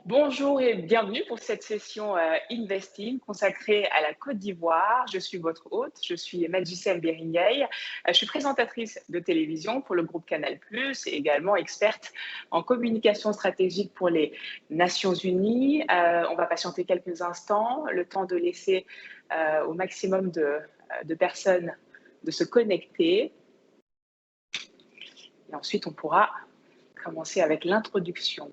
Bonjour et bienvenue pour cette session Investing consacrée à la Côte d'Ivoire. Je suis votre hôte, je suis Madjissem Beringay. Je suis présentatrice de télévision pour le groupe Canal+, et également experte en communication stratégique pour les Nations Unies. On va patienter quelques instants, le temps de laisser au maximum de personnes de se connecter. Et ensuite, on pourra commencer avec l'introduction.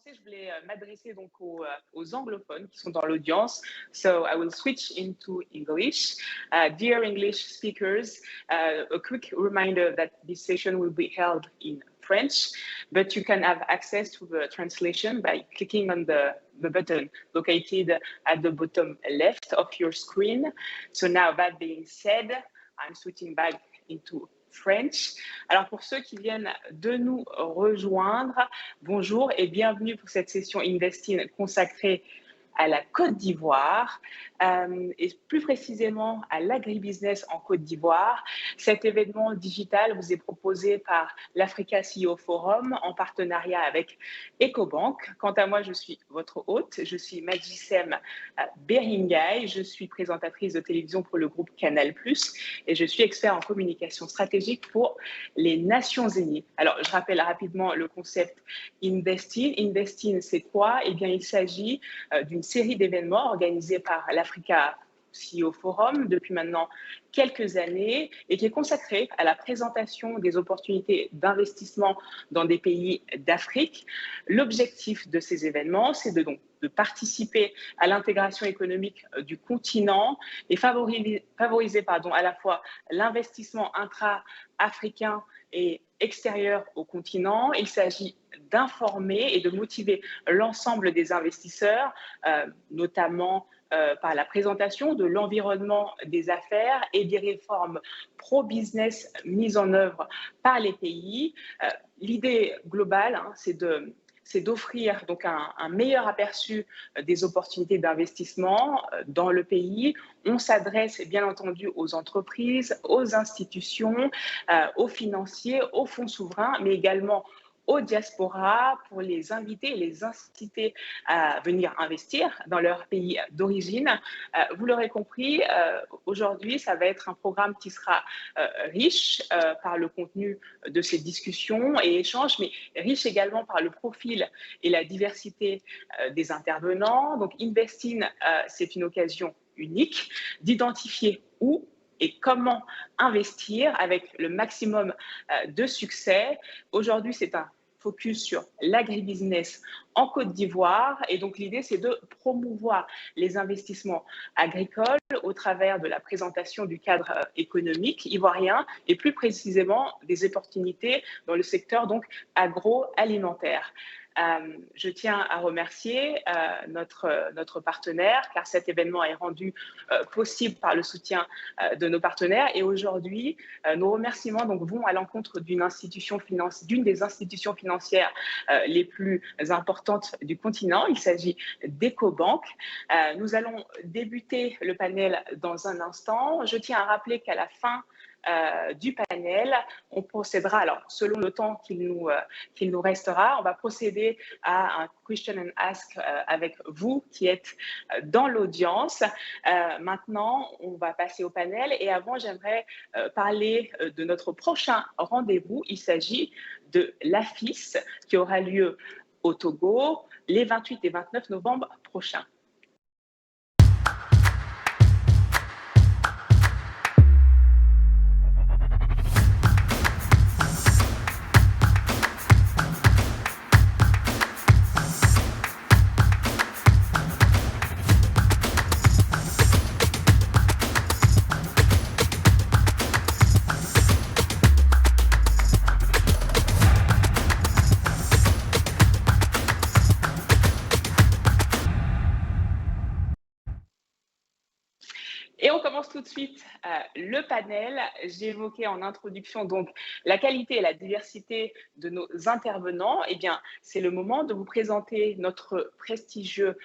Je voulais m'adresser donc aux anglophones qui sont dans l'audience. So I will switch into English. Dear English speakers, a quick reminder that this session will be held in French, but you can have access to the translation by clicking on the button located at the bottom left of your screen. So now that being said, I'm switching back into French. Alors pour ceux qui viennent de nous rejoindre, bonjour et bienvenue pour cette session Investing consacrée à la Côte d'Ivoire et plus précisément à l'agribusiness en Côte d'Ivoire. Cet événement digital vous est proposé par l'Africa CEO Forum en partenariat avec Ecobank. Quant à moi, je suis votre hôte, je suis Madjissem Beringay, je suis présentatrice de télévision pour le groupe Canal+, et je suis expert en communication stratégique pour les Nations Unies. Alors, je rappelle rapidement le concept Investing. Investing, c'est quoi? Eh bien, il s'agit d'une série d'événements organisés par l'Africa CEO Forum depuis maintenant quelques années et qui est consacré à la présentation des opportunités d'investissement dans des pays d'Afrique. L'objectif de ces événements, c'est de participer à l'intégration économique du continent et favoriser à la fois l'investissement intra-africain et extérieur au continent. Il s'agit d'informer et de motiver l'ensemble des investisseurs, notamment par la présentation de l'environnement des affaires et des réformes pro-business mises en œuvre par les pays. L'idée globale, c'est d'offrir donc un meilleur aperçu des opportunités d'investissement dans le pays. On s'adresse bien entendu aux entreprises, aux institutions, aux financiers, aux fonds souverains, mais également aux diasporas pour les inviter et les inciter à venir investir dans leur pays d'origine. Vous l'aurez compris, aujourd'hui, ça va être un programme qui sera riche par le contenu de ces discussions et échanges, mais riche également par le profil et la diversité des intervenants. Donc, Investing, c'est une occasion unique d'identifier où et comment investir avec le maximum de succès. Aujourd'hui, c'est un focus sur l'agribusiness en Côte d'Ivoire. Et donc, l'idée, c'est de promouvoir les investissements agricoles au travers de la présentation du cadre économique ivoirien et plus précisément des opportunités dans le secteur donc agroalimentaire. Je tiens à remercier notre partenaire car cet événement est rendu possible par le soutien de nos partenaires et aujourd'hui nos remerciements donc vont à l'encontre d'une des institutions financières les plus importantes du continent. Il s'agit d'Ecobank. Nous allons débuter le panel dans un instant. Je tiens à rappeler qu'à la fin du panel, on procédera, alors selon le temps qu'il nous restera, on va procéder à un question and ask avec vous qui êtes dans l'audience. Maintenant, on va passer au panel et avant, j'aimerais parler de notre prochain rendez-vous. Il s'agit de l'AFIS qui aura lieu au Togo les 28 et 29 novembre prochains. on commence tout de suite le panel. J'ai évoqué en introduction donc la qualité et la diversité de nos intervenants. Eh bien, c'est le moment de vous présenter notre prestigieux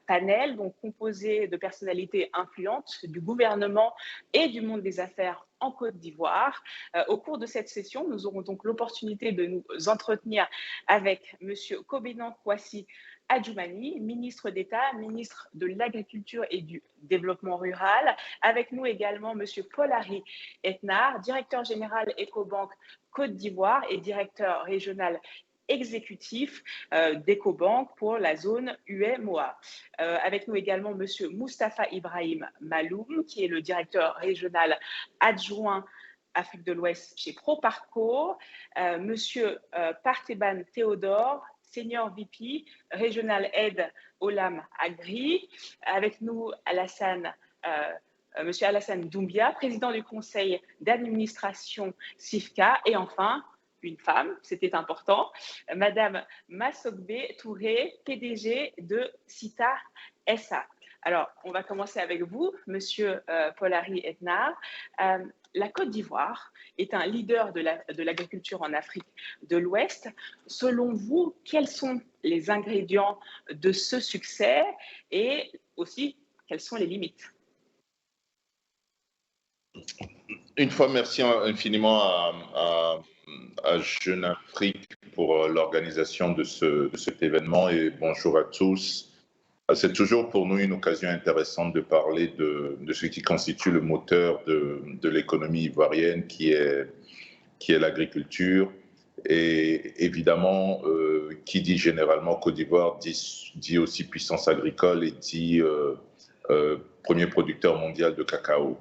panel, donc composé de personnalités influentes du gouvernement et du monde des affaires en Côte d'Ivoire. Au cours de cette session, nous aurons donc l'opportunité de nous entretenir avec M. Kobenan Kwasi Adjoumani, ministre d'État, ministre de l'Agriculture et du Développement rural. Avec nous également M. Paul-Harry Etnard, directeur général Ecobank Côte d'Ivoire et directeur régional exécutif d'Ecobank pour la zone UEMOA. Avec nous également M. Moustapha Ibrahim Maloum, qui est le directeur régional adjoint Afrique de l'Ouest chez Proparco, M. Partheban Théodore, Senior VP, Regional Head Olam Agri. Avec nous, Monsieur Alassane Doumbia, président du conseil d'administration SIFCA. Et enfin, une femme, c'était important, Madame Massogbe Touré, PDG de CITA SA. Alors, on va commencer avec vous, Monsieur Paul-Harry Etnard. La Côte d'Ivoire est un leader de l'agriculture en Afrique de l'Ouest. Selon vous, quels sont les ingrédients de ce succès et aussi, quelles sont les limites? Une fois, merci infiniment à Jeune Afrique pour l'organisation de cet événement et bonjour à tous. C'est toujours pour nous une occasion intéressante de parler de ce qui constitue le moteur de l'économie ivoirienne qui est l'agriculture. Et évidemment, qui dit généralement Côte d'Ivoire dit aussi puissance agricole et dit premier producteur mondial de cacao.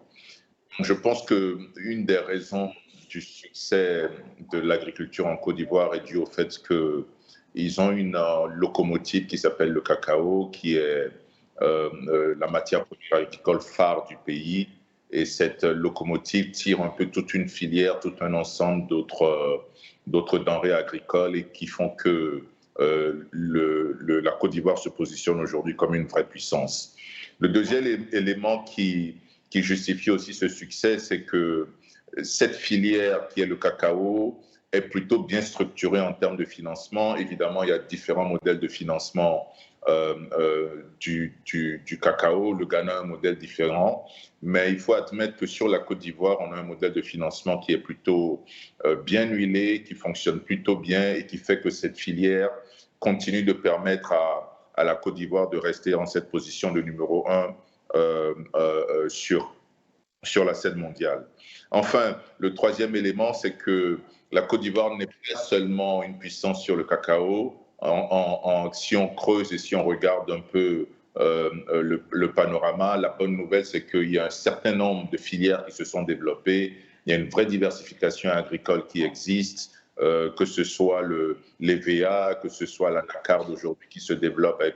Je pense qu'une des raisons du succès de l'agriculture en Côte d'Ivoire est due au fait qu'ils ont une locomotive qui s'appelle le cacao, qui est la matière première agricole phare du pays. Et cette locomotive tire un peu toute une filière, tout un ensemble d'autres denrées agricoles et qui font que la Côte d'Ivoire se positionne aujourd'hui comme une vraie puissance. Le deuxième élément qui justifie aussi ce succès, c'est que cette filière qui est le cacao est plutôt bien structurée en termes de financement. Évidemment, il y a différents modèles de financement du cacao. Le Ghana a un modèle différent, mais il faut admettre que sur la Côte d'Ivoire, on a un modèle de financement qui est plutôt bien huilé, qui fonctionne plutôt bien et qui fait que cette filière continue de permettre à la Côte d'Ivoire de rester en cette position de numéro 1 sur la scène mondiale. Enfin, le troisième élément, c'est que la Côte d'Ivoire n'est pas seulement une puissance sur le cacao. Si on creuse et si on regarde un peu le panorama, la bonne nouvelle, c'est qu'il y a un certain nombre de filières qui se sont développées. Il y a une vraie diversification agricole qui existe, que ce soit l'EVA, que ce soit l'anacarde aujourd'hui qui se développe avec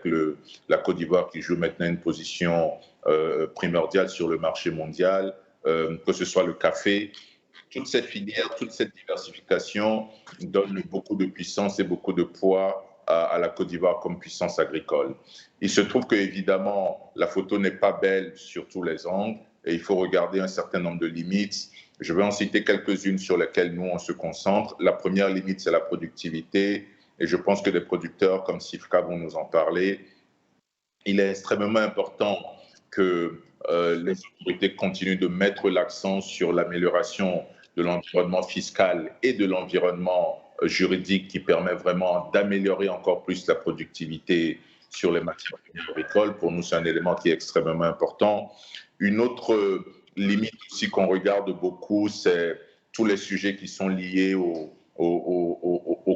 la Côte d'Ivoire qui joue maintenant une position primordiale sur le marché mondial, que ce soit le café. Toute cette filière, toute cette diversification donne beaucoup de puissance et beaucoup de poids à la Côte d'Ivoire comme puissance agricole. Il se trouve qu'évidemment, la photo n'est pas belle sur tous les angles et il faut regarder un certain nombre de limites. Je vais en citer quelques-unes sur lesquelles nous, on se concentre. La première limite, c'est la productivité et je pense que les producteurs comme SIFCA vont nous en parler. Il est extrêmement important que les autorités continuent de mettre l'accent sur l'amélioration de l'environnement fiscal et de l'environnement juridique qui permet vraiment d'améliorer encore plus la productivité sur les matières premières agricoles. Pour nous, c'est un élément qui est extrêmement important. Une autre limite aussi qu'on regarde beaucoup, c'est tous les sujets qui sont liés au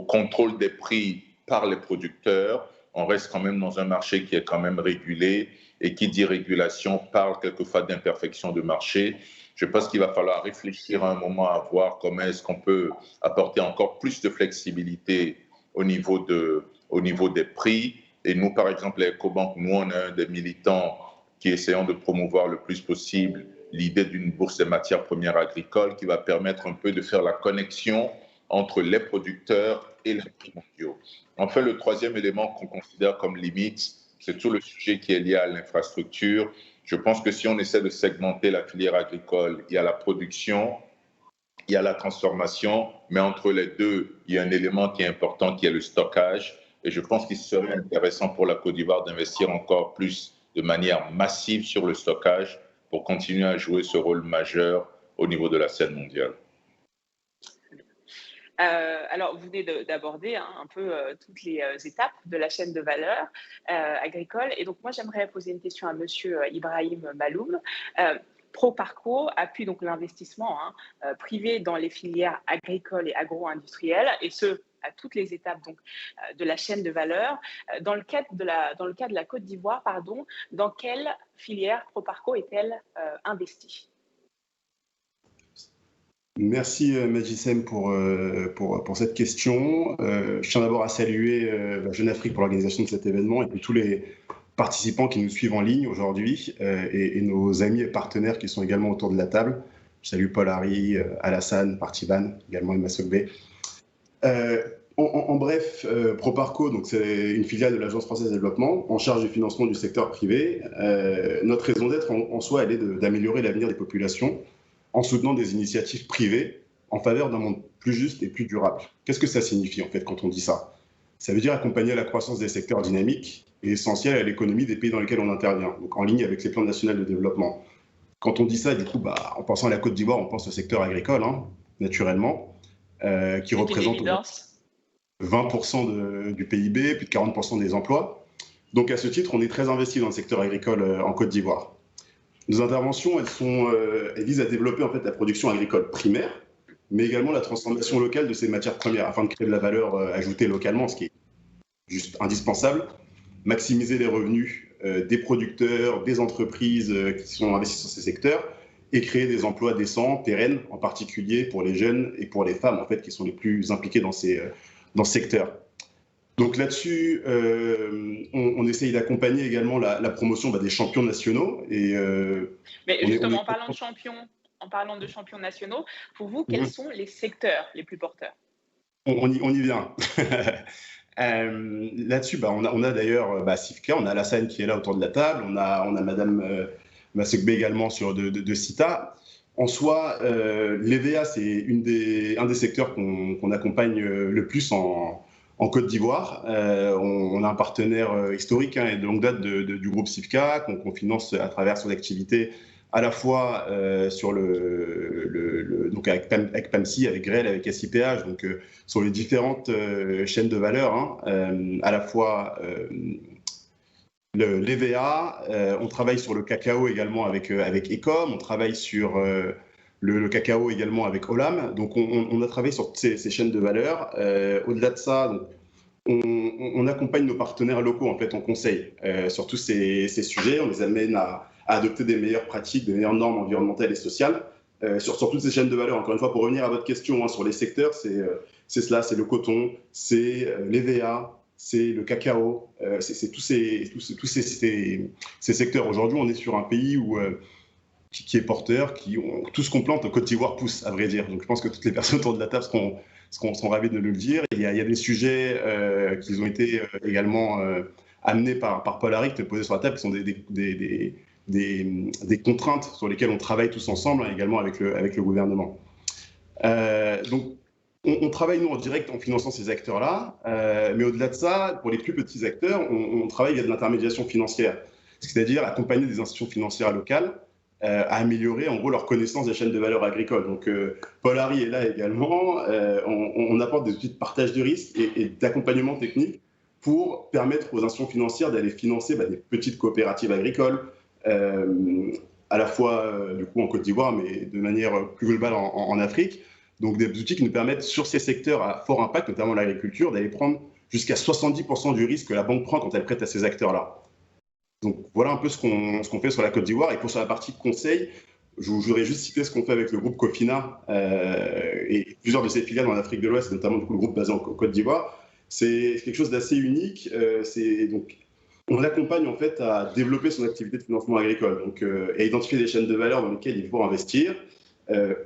contrôle des prix par les producteurs. On reste quand même dans un marché qui est quand même régulé et qui dit régulation parle quelquefois d'imperfection de marché. Je pense qu'il va falloir réfléchir à un moment à voir comment est-ce qu'on peut apporter encore plus de flexibilité au niveau des prix. Et nous, par exemple, à Ecobank, nous, on est un des militants qui essayons de promouvoir le plus possible l'idée d'une bourse des matières premières agricoles qui va permettre un peu de faire la connexion entre les producteurs et les prix mondiaux. Enfin, le troisième élément qu'on considère comme limite, c'est tout le sujet qui est lié à l'infrastructure. Je pense que si on essaie de segmenter la filière agricole, il y a la production, il y a la transformation, mais entre les deux, il y a un élément qui est important, qui est le stockage. Et je pense qu'il serait intéressant pour la Côte d'Ivoire d'investir encore plus de manière massive sur le stockage pour continuer à jouer ce rôle majeur au niveau de la scène mondiale. Alors, vous venez d'aborder un peu toutes les étapes de la chaîne de valeur agricole. Et donc, moi, j'aimerais poser une question à Monsieur Ibrahim Maloum. Proparco appuie donc l'investissement privé dans les filières agricoles et agro-industrielles, et ce, à toutes les étapes donc, de la chaîne de valeur. Dans le cas de la Côte d'Ivoire, dans quelle filière Proparco est-elle investie? Merci Magicem pour cette question. Je tiens d'abord à saluer Jeune Afrique pour l'organisation de cet événement et puis tous les participants qui nous suivent en ligne aujourd'hui et nos amis et partenaires qui sont également autour de la table. Je salue Paul Harry, Alassane, Partivan, également Emma Sogbe. En bref, Proparco, c'est une filiale de l'Agence française de développement en charge du financement du secteur privé. Notre raison d'être en soi, elle est d'améliorer l'avenir des populations en soutenant des initiatives privées en faveur d'un monde plus juste et plus durable. Qu'est-ce que ça signifie en fait quand on dit ça? Ça veut dire accompagner la croissance des secteurs dynamiques et essentiels à l'économie des pays dans lesquels on intervient, donc en ligne avec les plans nationaux de développement. Quand on dit ça, du coup, en pensant à la Côte d'Ivoire, on pense au secteur agricole, naturellement, qui représente 20% du PIB, plus de 40% des emplois. Donc à ce titre, on est très investi dans le secteur agricole en Côte d'Ivoire. Nos interventions, elles visent à développer en fait la production agricole primaire, mais également la transformation locale de ces matières premières afin de créer de la valeur ajoutée localement, ce qui est juste indispensable, maximiser les revenus des producteurs, des entreprises qui sont investies sur ces secteurs et créer des emplois décents, pérennes, en particulier pour les jeunes et pour les femmes en fait, qui sont les plus impliquées dans ce secteur. Donc là-dessus, on essaye d'accompagner également la promotion des champions nationaux. Mais justement, en parlant de champions nationaux, pour vous, quels sont les secteurs les plus porteurs? On y vient. Là-dessus, on a d'ailleurs Sifka, on a Alassane qui est là autour de la table, on a Madame Masegbe également de CITA. En soi, l'EVA, c'est un des secteurs qu'on accompagne le plus en Côte d'Ivoire. On a un partenaire historique et de longue date du groupe Sifka qu'on finance à travers son activité à la fois donc avec PAMSI, avec GREL, avec SIPH, donc sur les différentes chaînes de valeur, à la fois l'EVA, on travaille sur le cacao également avec Ecom, on travaille sur le cacao également avec Olam. Donc on a travaillé sur ces chaînes de valeur. Au-delà de ça, donc, on accompagne nos partenaires locaux en fait en conseil sur tous ces sujets. On les amène à adopter des meilleures pratiques, des meilleures normes environnementales et sociales sur toutes ces chaînes de valeur. Encore une fois, pour revenir à votre question sur les secteurs, c'est cela, c'est le coton, c'est l'EVA, c'est le cacao, c'est tous ces secteurs. Aujourd'hui, on est sur un pays qui est porteur, tout ce qu'on plante en Côte d'Ivoire pousse, à vrai dire. Donc je pense que toutes les personnes autour de la table seront ravis de le dire. Il y a des sujets qui ont été également amenés par Paul Harry, qui est posé sur la table, qui sont des contraintes sur lesquelles on travaille tous ensemble, également avec le gouvernement. Donc on travaille, nous, en direct en finançant ces acteurs-là, mais au-delà de ça, pour les plus petits acteurs, on travaille via de l'intermédiation financière, c'est-à-dire accompagner des institutions financières locales à améliorer en gros leur connaissance des chaînes de valeur agricoles. Donc Paul Harry est là également, on apporte des outils de partage de risques et d'accompagnement technique pour permettre aux institutions financières d'aller financer des petites coopératives agricoles, à la fois du coup en Côte d'Ivoire, mais de manière plus globale en Afrique. Donc des outils qui nous permettent sur ces secteurs à fort impact, notamment l'agriculture, d'aller prendre jusqu'à 70% du risque que la banque prend quand elle prête à ces acteurs-là. Donc voilà un peu ce qu'on fait sur la Côte d'Ivoire. Et pour sur la partie conseil, je voudrais juste citer ce qu'on fait avec le groupe Cofina et plusieurs de ses filiales en Afrique de l'Ouest, notamment du coup, le groupe basé en Côte d'Ivoire. C'est quelque chose d'assez unique. Donc, on l'accompagne en fait à développer son activité de financement agricole, donc et à identifier des chaînes de valeur dans lesquelles il faut investir,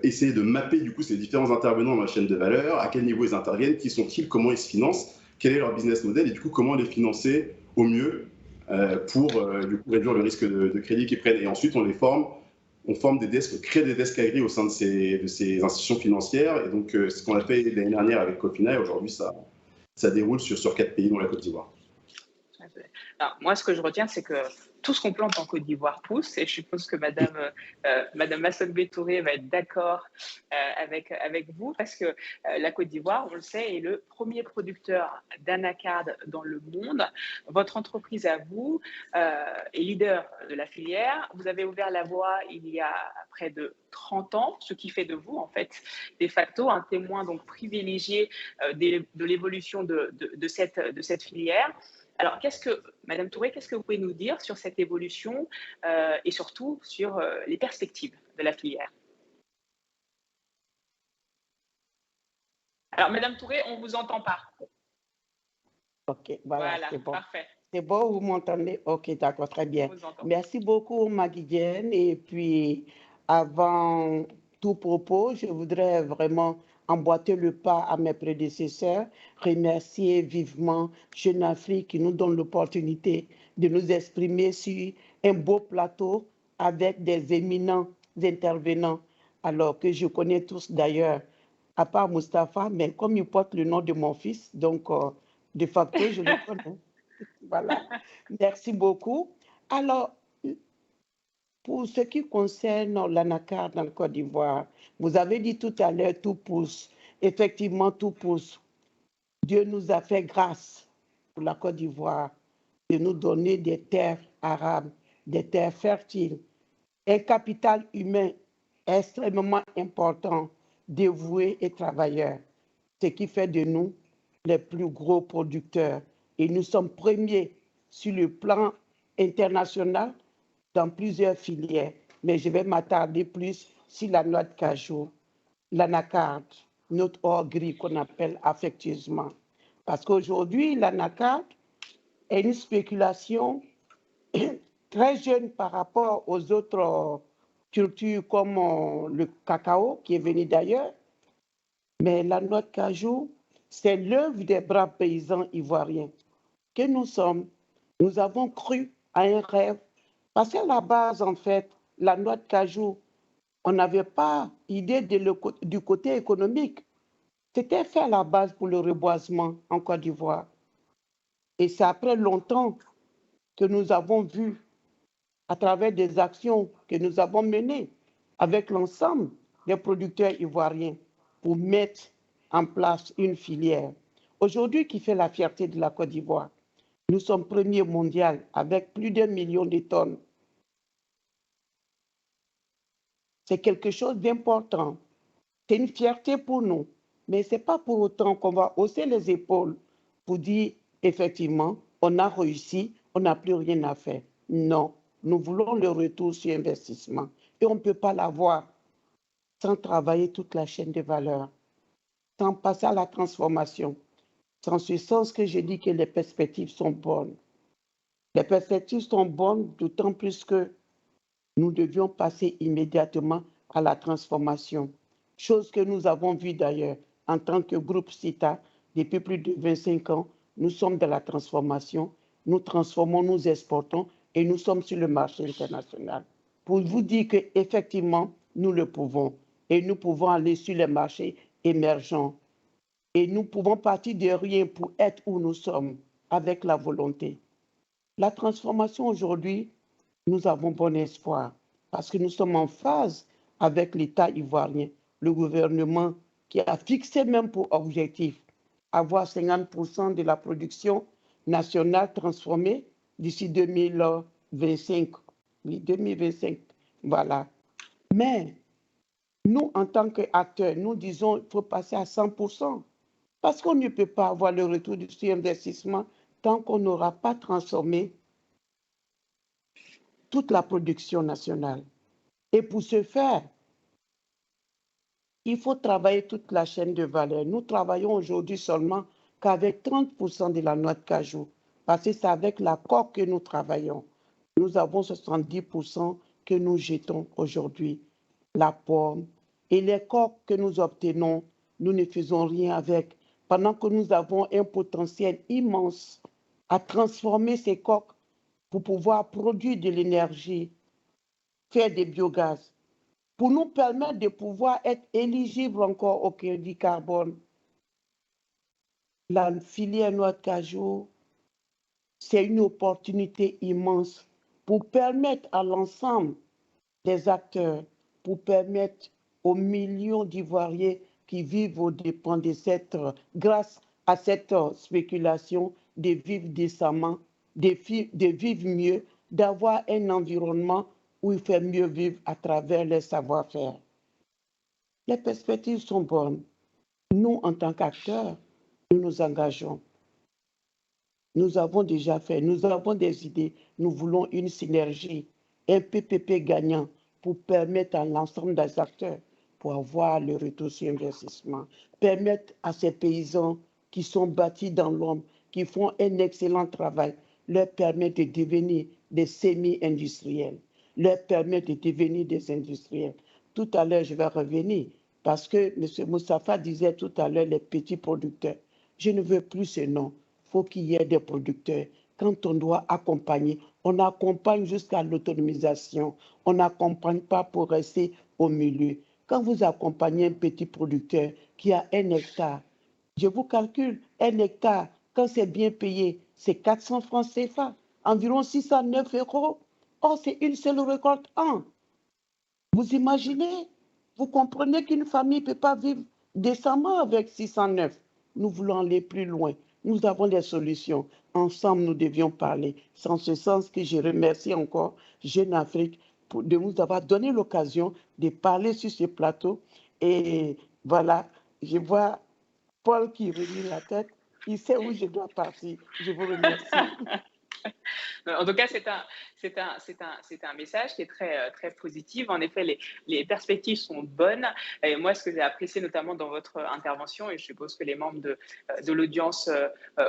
essayer de mapper du coup ces différents intervenants dans la chaîne de valeur, à quel niveau ils interviennent, qui sont-ils, comment ils se financent, quel est leur business model et du coup comment les financer au mieux pour du coup, réduire le risque de crédit qu'ils prennent. Et ensuite, on les forme. On forme des desks, on crée des desks agri au sein de ces institutions financières. Et donc, ce qu'on a fait l'année dernière avec Cofina, et aujourd'hui, ça déroule sur 4 pays, dont la Côte d'Ivoire. Alors, moi, ce que je retiens, c'est que tout ce qu'on plante en Côte d'Ivoire pousse, et je suppose que Madame Masson Touré va être d'accord avec vous, parce que la Côte d'Ivoire, on le sait, est le premier producteur d'anacarde dans le monde. Votre entreprise à vous est leader de la filière. Vous avez ouvert la voie il y a près de 30 ans, ce qui fait de vous, en fait, de facto, un témoin donc privilégié de l'évolution de cette filière. Alors, Madame Touré, qu'est-ce que vous pouvez nous dire sur cette évolution et surtout sur les perspectives de la filière? Alors, Madame Touré, on ne vous entend pas. OK, voilà, c'est bon. Parfait. C'est bon, vous m'entendez? OK, d'accord, très bien. Merci beaucoup, Maguidienne. Et puis, avant tout propos, je voudrais vraiment emboîter le pas à mes prédécesseurs, remercier vivement Jeune Afrique qui nous donne l'opportunité de nous exprimer sur un beau plateau avec des éminents intervenants, alors que je connais tous d'ailleurs, à part Mustapha, mais comme il porte le nom de mon fils, donc de facto, je le connais. Voilà, merci beaucoup. Alors, pour ce qui concerne l'anacarde dans le Côte d'Ivoire, vous avez dit tout à l'heure, tout pousse. Effectivement, tout pousse. Dieu nous a fait grâce pour la Côte d'Ivoire de nous donner des terres arables, des terres fertiles, un capital humain extrêmement important, dévoué et travailleur, ce qui fait de nous les plus gros producteurs. Et nous sommes premiers sur le plan international dans plusieurs filières. Mais je vais m'attarder plus sur la noix de cajou, l'anacarde, notre or gris qu'on appelle affectueusement. Parce qu'aujourd'hui, l'anacarde est une spéculation très jeune par rapport aux autres cultures comme le cacao qui est venu d'ailleurs. Mais la noix de cajou, c'est l'œuvre des braves paysans ivoiriens que nous sommes. Nous avons cru à un rêve. Parce qu'à la base, en fait, la noix de cajou, on n'avait pas idée du côté économique. C'était fait à la base pour le reboisement en Côte d'Ivoire. Et c'est après longtemps que nous avons vu, à travers des actions que nous avons menées avec l'ensemble des producteurs ivoiriens pour mettre en place une filière. Aujourd'hui, qui fait la fierté de la Côte d'Ivoire, nous sommes premiers mondial avec plus d'1 million de tonnes. C'est quelque chose d'important. C'est une fierté pour nous. Mais ce n'est pas pour autant qu'on va hausser les épaules pour dire, effectivement, on a réussi, on n'a plus rien à faire. Non, nous voulons le retour sur investissement. Et on ne peut pas l'avoir sans travailler toute la chaîne de valeur, sans passer à la transformation. C'est en ce sens que je dis que les perspectives sont bonnes. Les perspectives sont bonnes, d'autant plus que nous devions passer immédiatement à la transformation. Chose que nous avons vue d'ailleurs en tant que groupe CITA depuis plus de 25 ans. Nous sommes dans la transformation, nous transformons, nous exportons et nous sommes sur le marché international. Pour vous dire qu'effectivement, nous le pouvons et nous pouvons aller sur les marchés émergents. Et nous pouvons partir de rien pour être où nous sommes avec la volonté. La transformation aujourd'hui, nous avons bon espoir parce que nous sommes en phase avec l'État ivoirien, le gouvernement qui a fixé même pour objectif avoir 50% de la production nationale transformée d'ici 2025. Oui, 2025, voilà. Mais nous, en tant qu'acteurs, nous disons qu'il faut passer à 100%. Parce qu'on ne peut pas avoir le retour sur investissement tant qu'on n'aura pas transformé toute la production nationale. Et pour ce faire, il faut travailler toute la chaîne de valeur. Nous travaillons aujourd'hui seulement qu'avec 30% de la noix de cajou, parce que c'est avec la coque que nous travaillons. Nous avons 70% que nous jetons aujourd'hui, la pomme. Et les coques que nous obtenons, nous ne faisons rien avec, pendant que nous avons un potentiel immense à transformer ces coques pour pouvoir produire de l'énergie, faire des biogaz, pour nous permettre de pouvoir être éligibles encore au crédit carbone. La filière noix de cajou, c'est une opportunité immense pour permettre à l'ensemble des acteurs, pour permettre aux millions d'Ivoiriens qui vivent aux dépens de grâce à cette spéculation, de vivre décemment, de vivre mieux, d'avoir un environnement où il fait mieux vivre à travers les savoir-faire. Les perspectives sont bonnes. Nous, en tant qu'acteurs, nous nous engageons. Nous avons déjà fait, nous avons des idées, nous voulons une synergie, un PPP gagnant pour permettre à l'ensemble des acteurs pour avoir le retour sur investissement, permettre à ces paysans qui sont bâtis dans l'ombre, qui font un excellent travail, leur permettre de devenir des semi-industriels, leur permettre de devenir des industriels. Tout à l'heure, je vais revenir parce que M. Moustapha disait tout à l'heure les petits producteurs. Je ne veux plus ce nom. Il faut qu'il y ait des producteurs. Quand on doit accompagner, on accompagne jusqu'à l'autonomisation. On n'accompagne pas pour rester au milieu. Quand vous accompagnez un petit producteur qui a 1 hectare, je vous calcule, 1 hectare, quand c'est bien payé, c'est 400 francs CFA, environ 609 €. Or, c'est une seule récolte an. Vous imaginez? Vous comprenez qu'une famille ne peut pas vivre décemment avec 609. Nous voulons aller plus loin. Nous avons des solutions. Ensemble, nous devions parler. C'est en ce sens que je remercie encore Jeune Afrique de nous avoir donné l'occasion de parler sur ce plateau. Et voilà, je vois Paul qui remue la tête. Il sait où je dois partir. Je vous remercie. En tout cas, c'est un message qui est très positif. En effet, les perspectives sont bonnes. Et moi, ce que j'ai apprécié notamment dans votre intervention, et je suppose que les membres de l'audience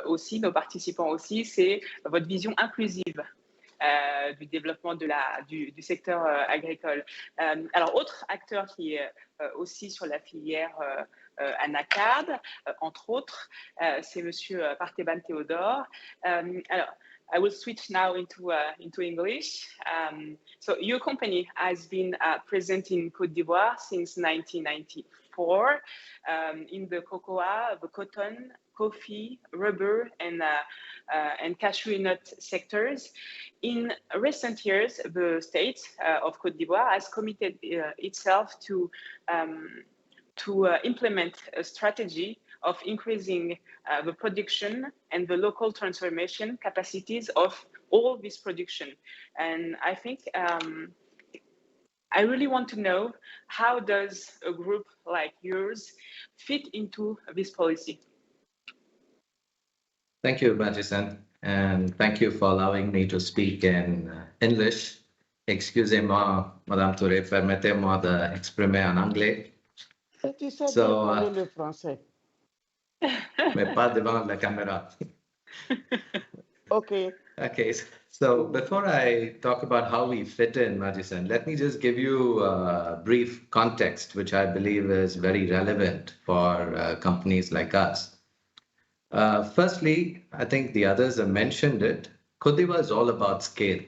aussi, nos participants aussi, c'est votre vision inclusive du développement du secteur agricole. Alors, autre acteur qui est aussi sur la filière anacarde, entre autres, c'est Monsieur Partheban Théodore. Alors, I will switch now into English. So your company has been present in Côte d'Ivoire since 1994 in the cocoa, the cotton, coffee, rubber, and cashew nut sectors. In recent years, the state of Côte d'Ivoire has committed itself to implement a strategy of increasing the production and the local transformation capacities of all this production. And I think I really want to know, how does a group like yours fit into this policy? Thank you, Majisan, and thank you for allowing me to speak in English. Excusez-moi, Madame Touré, permettez-moi d'exprimer en anglais. Tu sais bien parler le français. Mais pas devant la caméra. Okay. Okay, so before I talk about how we fit in, Majisan, let me just give you a brief context, which I believe is very relevant for companies like us. Firstly, I think the others have mentioned it. Côte d'Ivoire is all about scale.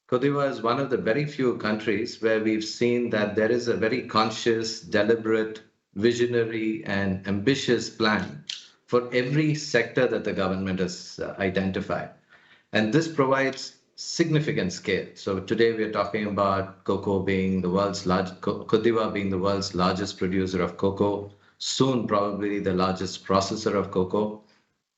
Côte d'Ivoire is one of the very few countries where we've seen that there is a very conscious, deliberate, visionary, and ambitious plan for every sector that the government has identified. And this provides significant scale. So today we're talking about cocoa being the world's largest, Côte d'Ivoire being the world's largest producer of cocoa, soon probably the largest processor of cocoa.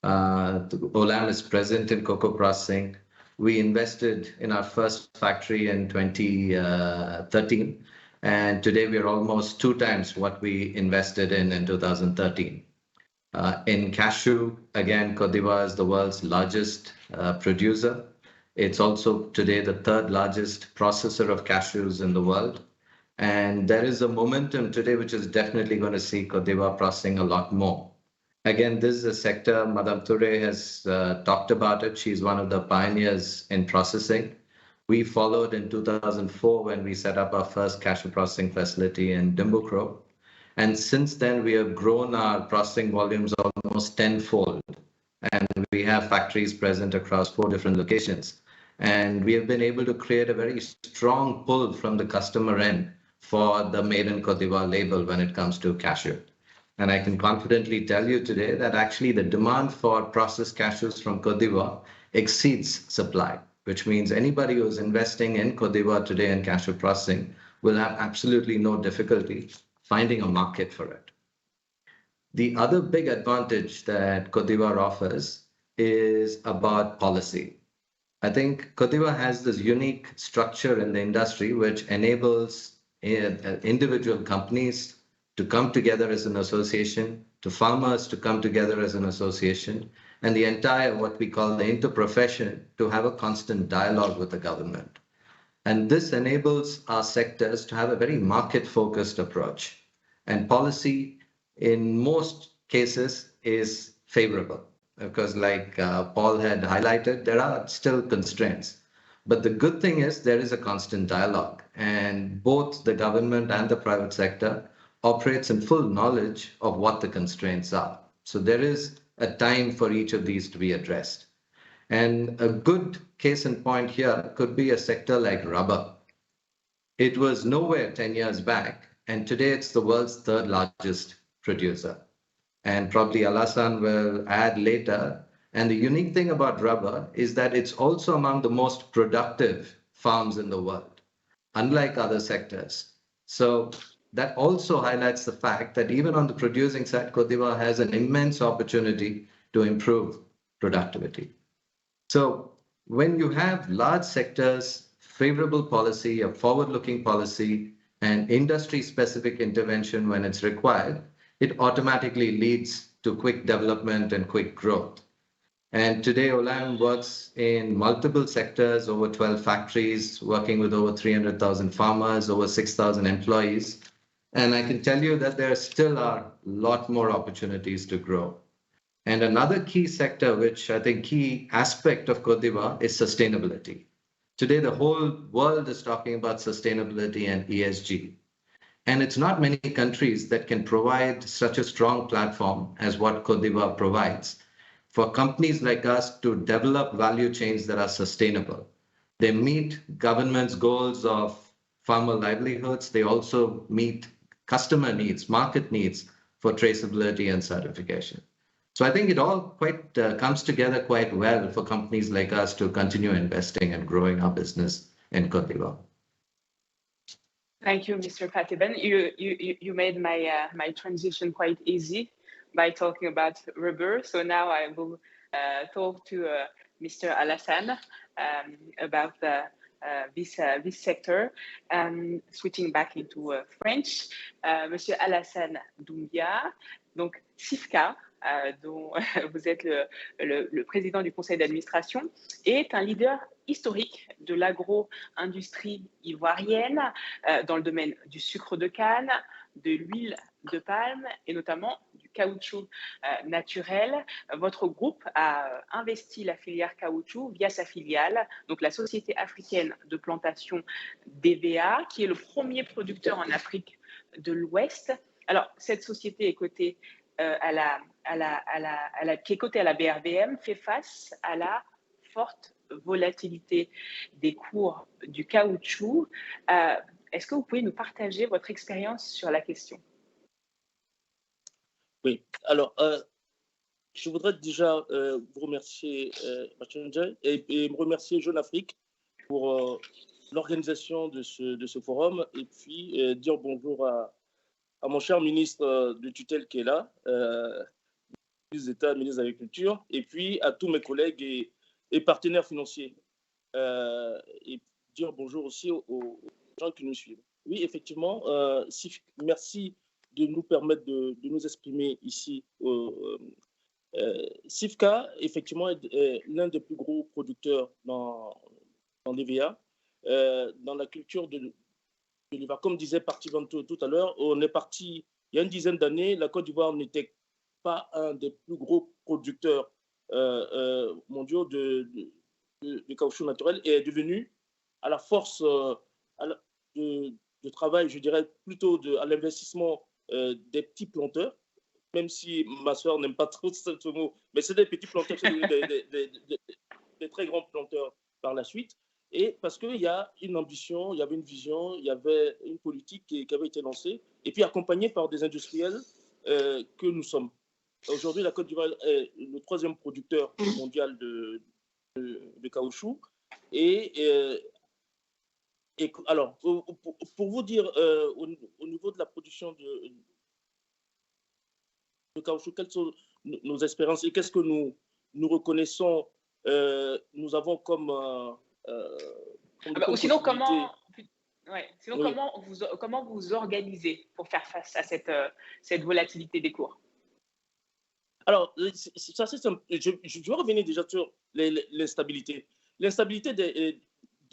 Olam is present in cocoa processing. We invested in our first factory in 2013. And today we're almost 2 times what we invested in 2013. In cashew, again, Côte d'Ivoire is the world's largest producer. It's also today the 3rd largest processor of cashews in the world. And there is a momentum today which is definitely going to see Côte d'Ivoire processing a lot more. Again, this is a sector, Madame Touré has talked about it. She's one of the pioneers in processing. We followed in 2004 when we set up our first cashew processing facility in Dimbukro. And since then, we have grown our processing volumes almost tenfold. And we have factories present across 4 different locations. And we have been able to create a very strong pull from the customer end for the Made in Côte d'Ivoire label when it comes to cashew. And I can confidently tell you today that actually the demand for processed cashews from Côte d'Ivoire exceeds supply, which means anybody who is investing in Côte d'Ivoire today in cashew processing will have absolutely no difficulty finding a market for it. The other big advantage that Côte d'Ivoire offers is about policy. I think Côte d'Ivoire has this unique structure in the industry which enables individual companies to come together as an association, to farmers to come together as an association, and the entire what we call the interprofession to have a constant dialogue with the government. And this enables our sectors to have a very market-focused approach. And policy, in most cases, is favorable. Because like Paul had highlighted, there are still constraints. But the good thing is there is a constant dialogue, and both the government and the private sector operates in full knowledge of what the constraints are. So there is a time for each of these to be addressed. And a good case in point here could be a sector like rubber. It was nowhere 10 years back, and today it's the world's third largest producer. And probably Alassane will add later. And the unique thing about rubber is that it's also among the most productive farms in the world, unlike other sectors. So that also highlights the fact that even on the producing side, Côte d'Ivoire has an immense opportunity to improve productivity. So when you have large sectors, favorable policy, a forward-looking policy, and industry-specific intervention when it's required, it automatically leads to quick development and quick growth. And today, Olam works in multiple sectors, over 12 factories, working with over 300,000 farmers, over 6,000 employees. And I can tell you that there still are a lot more opportunities to grow. And another key sector, which I think key aspect of Côte d'Ivoire is sustainability. Today, the whole world is talking about sustainability and ESG. And it's not many countries that can provide such a strong platform as what Côte d'Ivoire provides for companies like us to develop value chains that are sustainable. They meet government's goals of farmer livelihoods. They also meet customer needs, market needs for traceability and certification. So I think it all quite comes together quite well for companies like us to continue investing and growing our business in Côte d'Ivoire. Thank you, Mr. Fateben. You made my transition quite easy by talking about rubber. So now I will talk to Mr. Alassane about this sector. Switching back into French, Monsieur Alassane Doumbia, donc SIFCA, dont vous êtes le président du conseil d'administration, est un leader historique de l'agro-industrie ivoirienne dans le domaine du sucre de canne, de l'huile de palme et notamment du caoutchouc naturel. Votre groupe a investi la filière caoutchouc via sa filiale, donc la Société africaine de plantation DVA, qui est le premier producteur en Afrique de l'Ouest. Alors, cette société est cotée qui est cotée à la BRBM, fait face à la forte volatilité des cours du caoutchouc. Est-ce que vous pouvez nous partager votre expérience sur la question? Oui, alors je voudrais déjà vous remercier et me remercier Jeune Afrique pour l'organisation de ce forum et puis dire bonjour à mon cher ministre de tutelle qui est là, ministre d'État, ministre de l'Agriculture, et puis à tous mes collègues et partenaires financiers. Et dire bonjour aussi aux gens qui nous suivent. Oui, effectivement, merci de nous permettre de nous exprimer ici. SIFCA, effectivement, est l'un des plus gros producteurs dans DVA, dans la culture de l'Ivoire. Comme disait Partibanto tout à l'heure, on est parti il y a une dizaine d'années. La Côte d'Ivoire n'était pas un des plus gros producteurs mondiaux de caoutchouc naturel et est devenu, à la force de travail, je dirais plutôt à l'investissement des petits planteurs, même si ma soeur n'aime pas trop ce mot, mais c'est des petits planteurs, c'est des très grands planteurs par la suite, et parce qu'il y a une ambition, il y avait une vision, il y avait une politique qui avait été lancée, et puis accompagnée par des industriels que nous sommes. Aujourd'hui, la Côte d'Ivoire est le 3e producteur mondial de caoutchouc. Et alors, pour vous dire, au niveau de la production de caoutchouc, quelles sont nos espérances et qu'est-ce que nous reconnaissons, nous avons comme sinon, comment vous organisez pour faire face à cette volatilité des cours? Alors, c'est assez simple. Je vais revenir déjà sur l'instabilité. L'instabilité des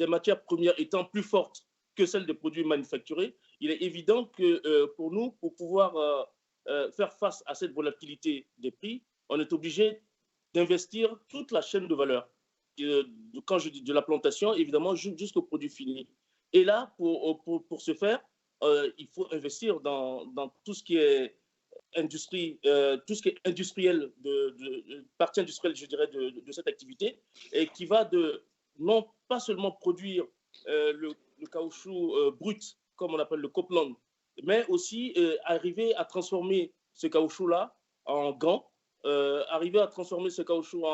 matières premières étant plus forte que celle des produits manufacturés, il est évident que pour nous, pour pouvoir faire face à cette volatilité des prix, on est obligé d'investir toute la chaîne de valeur. Quand je dis de la plantation, évidemment, jusqu'au produit fini. Et là, pour ce faire, il faut investir dans tout ce qui est industrie, tout ce qui est industriel, partie industrielle, je dirais, de cette activité, et qui va de non pas seulement produire le caoutchouc brut, comme on appelle le Copland, mais aussi arriver à transformer ce caoutchouc-là en gants, arriver à transformer ce caoutchouc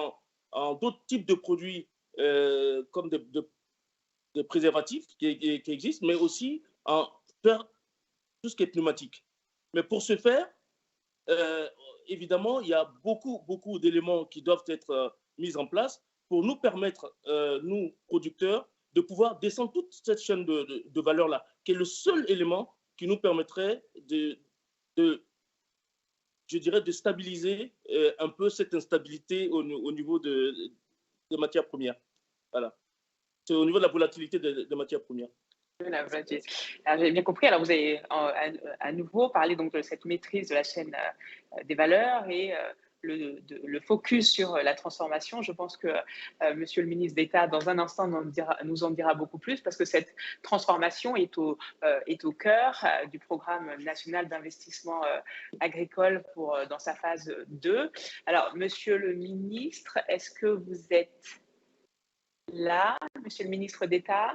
en d'autres types de produits comme des préservatifs qui existent, mais aussi en faire tout ce qui est pneumatique. Mais pour ce faire, évidemment, il y a beaucoup d'éléments qui doivent être mis en place pour nous permettre, nous, producteurs, de pouvoir descendre toute cette chaîne de valeur-là, qui est le seul élément qui nous permettrait je dirais, de stabiliser un peu cette instabilité au niveau des matières premières. Voilà. C'est au niveau de la volatilité des matières premières. Alors, j'ai bien compris. Alors, vous avez à nouveau parlé donc de cette maîtrise de la chaîne des valeurs et le focus sur la transformation. Je pense que Monsieur le ministre d'État, dans un instant, nous en dira beaucoup plus parce que cette transformation est au cœur du programme national d'investissement agricole dans sa phase 2. Alors, Monsieur le ministre, est-ce que vous êtes là, Monsieur le ministre d'État?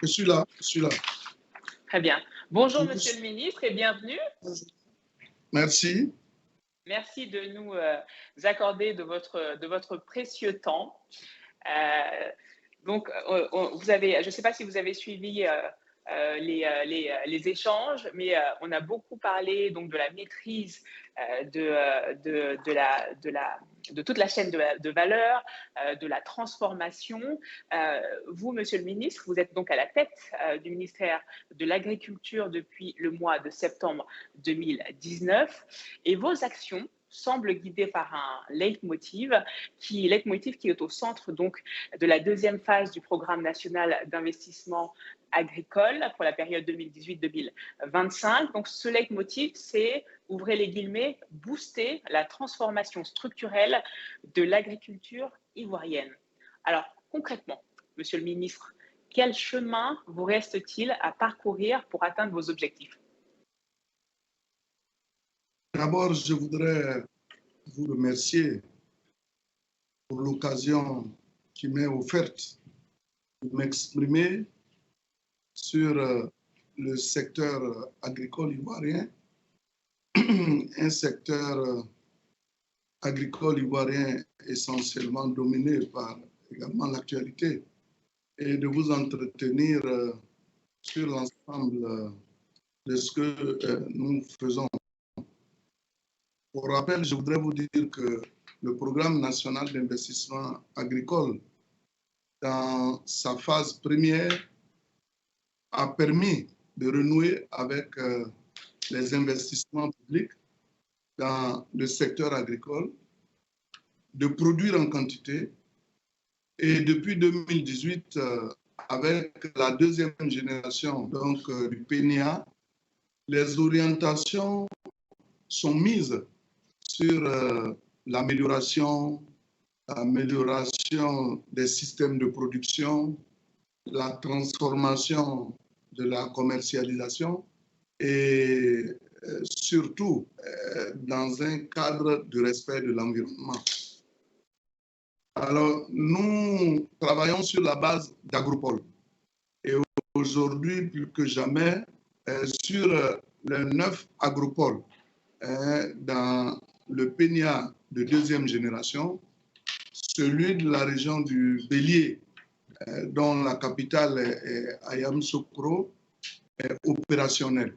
Je suis là. Très bien. Bonjour, Monsieur le ministre, et bienvenue. Merci. Merci de nous accorder de votre précieux temps. Donc, je ne sais pas si vous avez suivi les échanges, mais on a beaucoup parlé donc de la maîtrise de toute la chaîne de valeur, de la transformation. Vous, Monsieur le ministre, vous êtes donc à la tête du ministère de l'Agriculture depuis le mois de septembre 2019 et vos actions semblent guidées par un leitmotiv qui est au centre donc de la 2e phase du programme national d'investissement agricole pour la période 2018-2025. Donc, ce leitmotiv, c'est, ouvrez les guillemets, booster la transformation structurelle de l'agriculture ivoirienne. Alors, concrètement, Monsieur le ministre, quel chemin vous reste-t-il à parcourir pour atteindre vos objectifs? D'abord, je voudrais vous remercier pour l'occasion qui m'est offerte de m'exprimer sur le secteur agricole ivoirien, un secteur agricole ivoirien essentiellement dominé par également l'actualité, et de vous entretenir sur l'ensemble de ce que nous faisons. Pour rappel, je voudrais vous dire que le programme national d'investissement agricole, dans sa phase première, a permis de renouer avec les investissements publics dans le secteur agricole, de produire en quantité. Et depuis 2018, avec la 2e génération donc, du PNIA, les orientations sont mises sur l'amélioration des systèmes de production, la transformation de la commercialisation et surtout dans un cadre de respect de l'environnement. Alors, nous travaillons sur la base d'Agropole. Et aujourd'hui, plus que jamais, sur les 9 agropoles dans le PENIA de 2e génération, celui de la région du Bélier, dont la capitale est à Yamoussoukro, est opérationnel.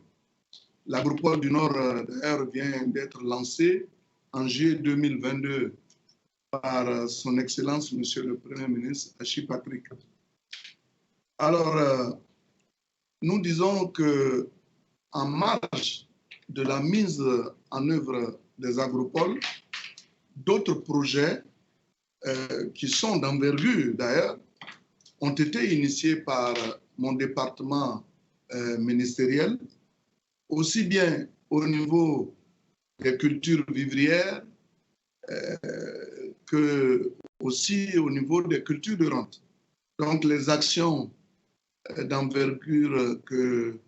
L'agropole du Nord, d'ailleurs, vient d'être lancé en juillet 2022 par son Excellence, Monsieur le Premier ministre, Hachi Patrick. Alors, nous disons qu'en marge de la mise en œuvre des agropoles, d'autres projets qui sont d'envergure d'ailleurs, ont été initiés par mon département ministériel, aussi bien au niveau des cultures vivrières que aussi au niveau des cultures de rente. Donc les actions d'envergure que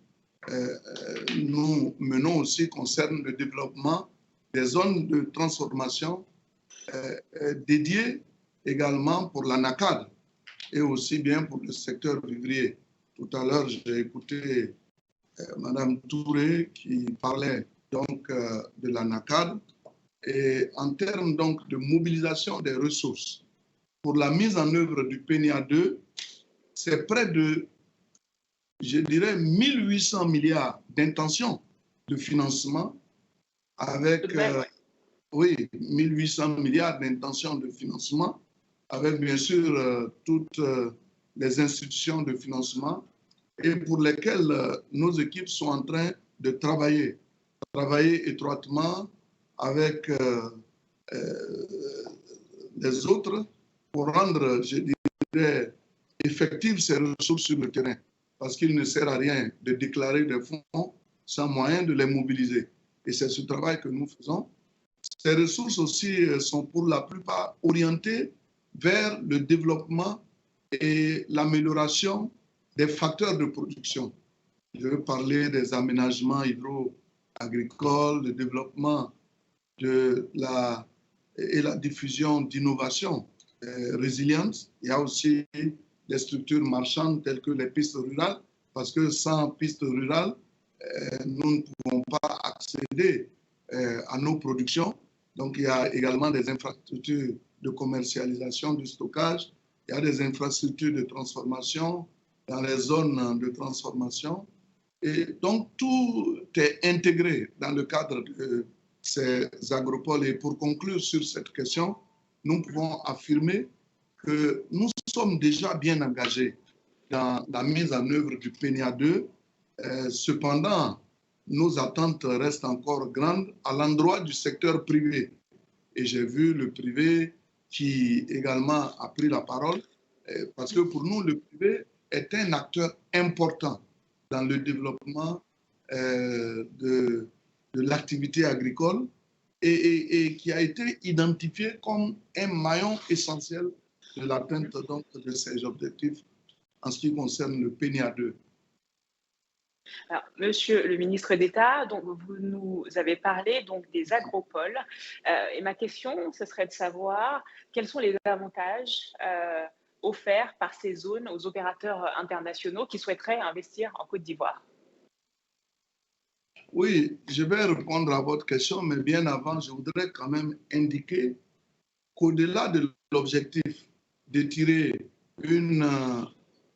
nous menons aussi concernent le développement des zones de transformation dédiées également pour l'ANACAD et aussi bien pour le secteur vivrier. Tout à l'heure, j'ai écouté Madame Touré qui parlait donc de l'ANACAD. Et en termes donc de mobilisation des ressources pour la mise en œuvre du PENIA 2, c'est près de, je dirais, 1800 milliards d'intentions de financement avec, oui, 1800 milliards d'intentions de financement avec bien sûr toutes les institutions de financement et pour lesquelles nos équipes sont en train de travailler étroitement avec les autres pour rendre, je dirais, effectives ces ressources sur le terrain. Parce qu'il ne sert à rien de déclarer des fonds sans moyen de les mobiliser. Et c'est ce travail que nous faisons. Ces ressources aussi sont pour la plupart orientées vers le développement et l'amélioration des facteurs de production. Je veux parler des aménagements hydro-agricoles, le développement de la diffusion d'innovations résilientes. Il y a aussi des structures marchandes telles que les pistes rurales, parce que sans pistes rurales, nous ne pouvons pas accéder à nos productions. Donc, il y a également des infrastructures de commercialisation, de stockage. Il y a des infrastructures de transformation dans les zones de transformation. Et donc, tout est intégré dans le cadre de ces agropoles. Et pour conclure sur cette question, nous pouvons affirmer que nous sommes déjà bien engagés dans la mise en œuvre du PENIA 2. Cependant, nos attentes restent encore grandes à l'endroit du secteur privé. Et j'ai vu le privé qui également a pris la parole, parce que pour nous, le privé est un acteur important dans le développement de l'activité agricole et qui a été identifié comme un maillon essentiel de l'atteinte de ces objectifs en ce qui concerne le PENIA 2. Alors, Monsieur le ministre d'État, donc vous nous avez parlé donc des agropoles et ma question, ce serait de savoir quels sont les avantages offerts par ces zones aux opérateurs internationaux qui souhaiteraient investir en Côte d'Ivoire. Oui, je vais répondre à votre question, mais bien avant, je voudrais quand même indiquer qu'au-delà de l'objectif de tirer un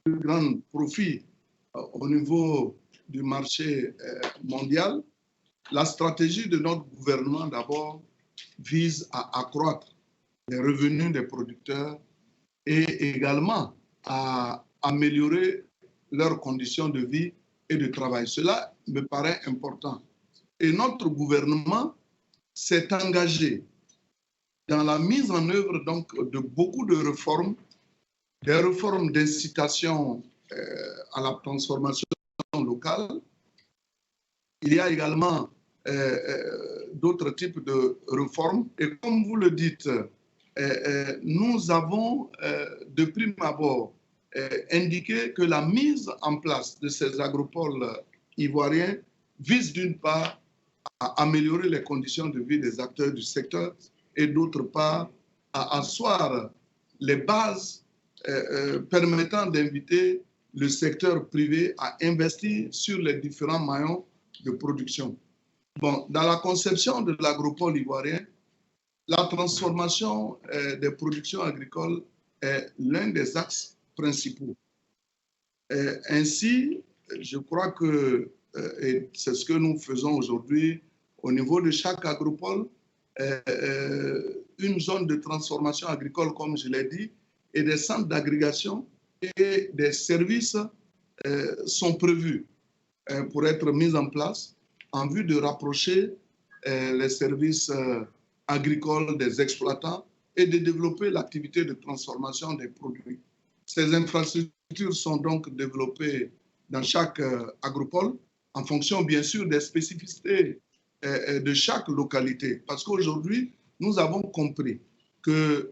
plus grand profit au niveau du marché mondial, la stratégie de notre gouvernement d'abord vise à accroître les revenus des producteurs et également à améliorer leurs conditions de vie et de travail. Cela me paraît important. Et notre gouvernement s'est engagé dans la mise en œuvre donc, de beaucoup de réformes, des réformes d'incitation à la transformation locale. Il y a également d'autres types de réformes. Et comme vous le dites, nous avons de prime abord indiqué que la mise en place de ces agropoles ivoiriens vise d'une part à améliorer les conditions de vie des acteurs du secteur et d'autre part, à asseoir les bases permettant d'inviter le secteur privé à investir sur les différents maillons de production. Bon, dans la conception de l'agropole ivoirien, la transformation des productions agricoles est l'un des axes principaux. Ainsi, je crois que, et c'est ce que nous faisons aujourd'hui, au niveau de chaque agropole, une zone de transformation agricole, comme je l'ai dit, et des centres d'agrégation et des services sont prévus pour être mis en place en vue de rapprocher les services agricoles des exploitants et de développer l'activité de transformation des produits. Ces infrastructures sont donc développées dans chaque agropole en fonction, bien sûr, des spécificités de chaque localité. Parce qu'aujourd'hui, nous avons compris que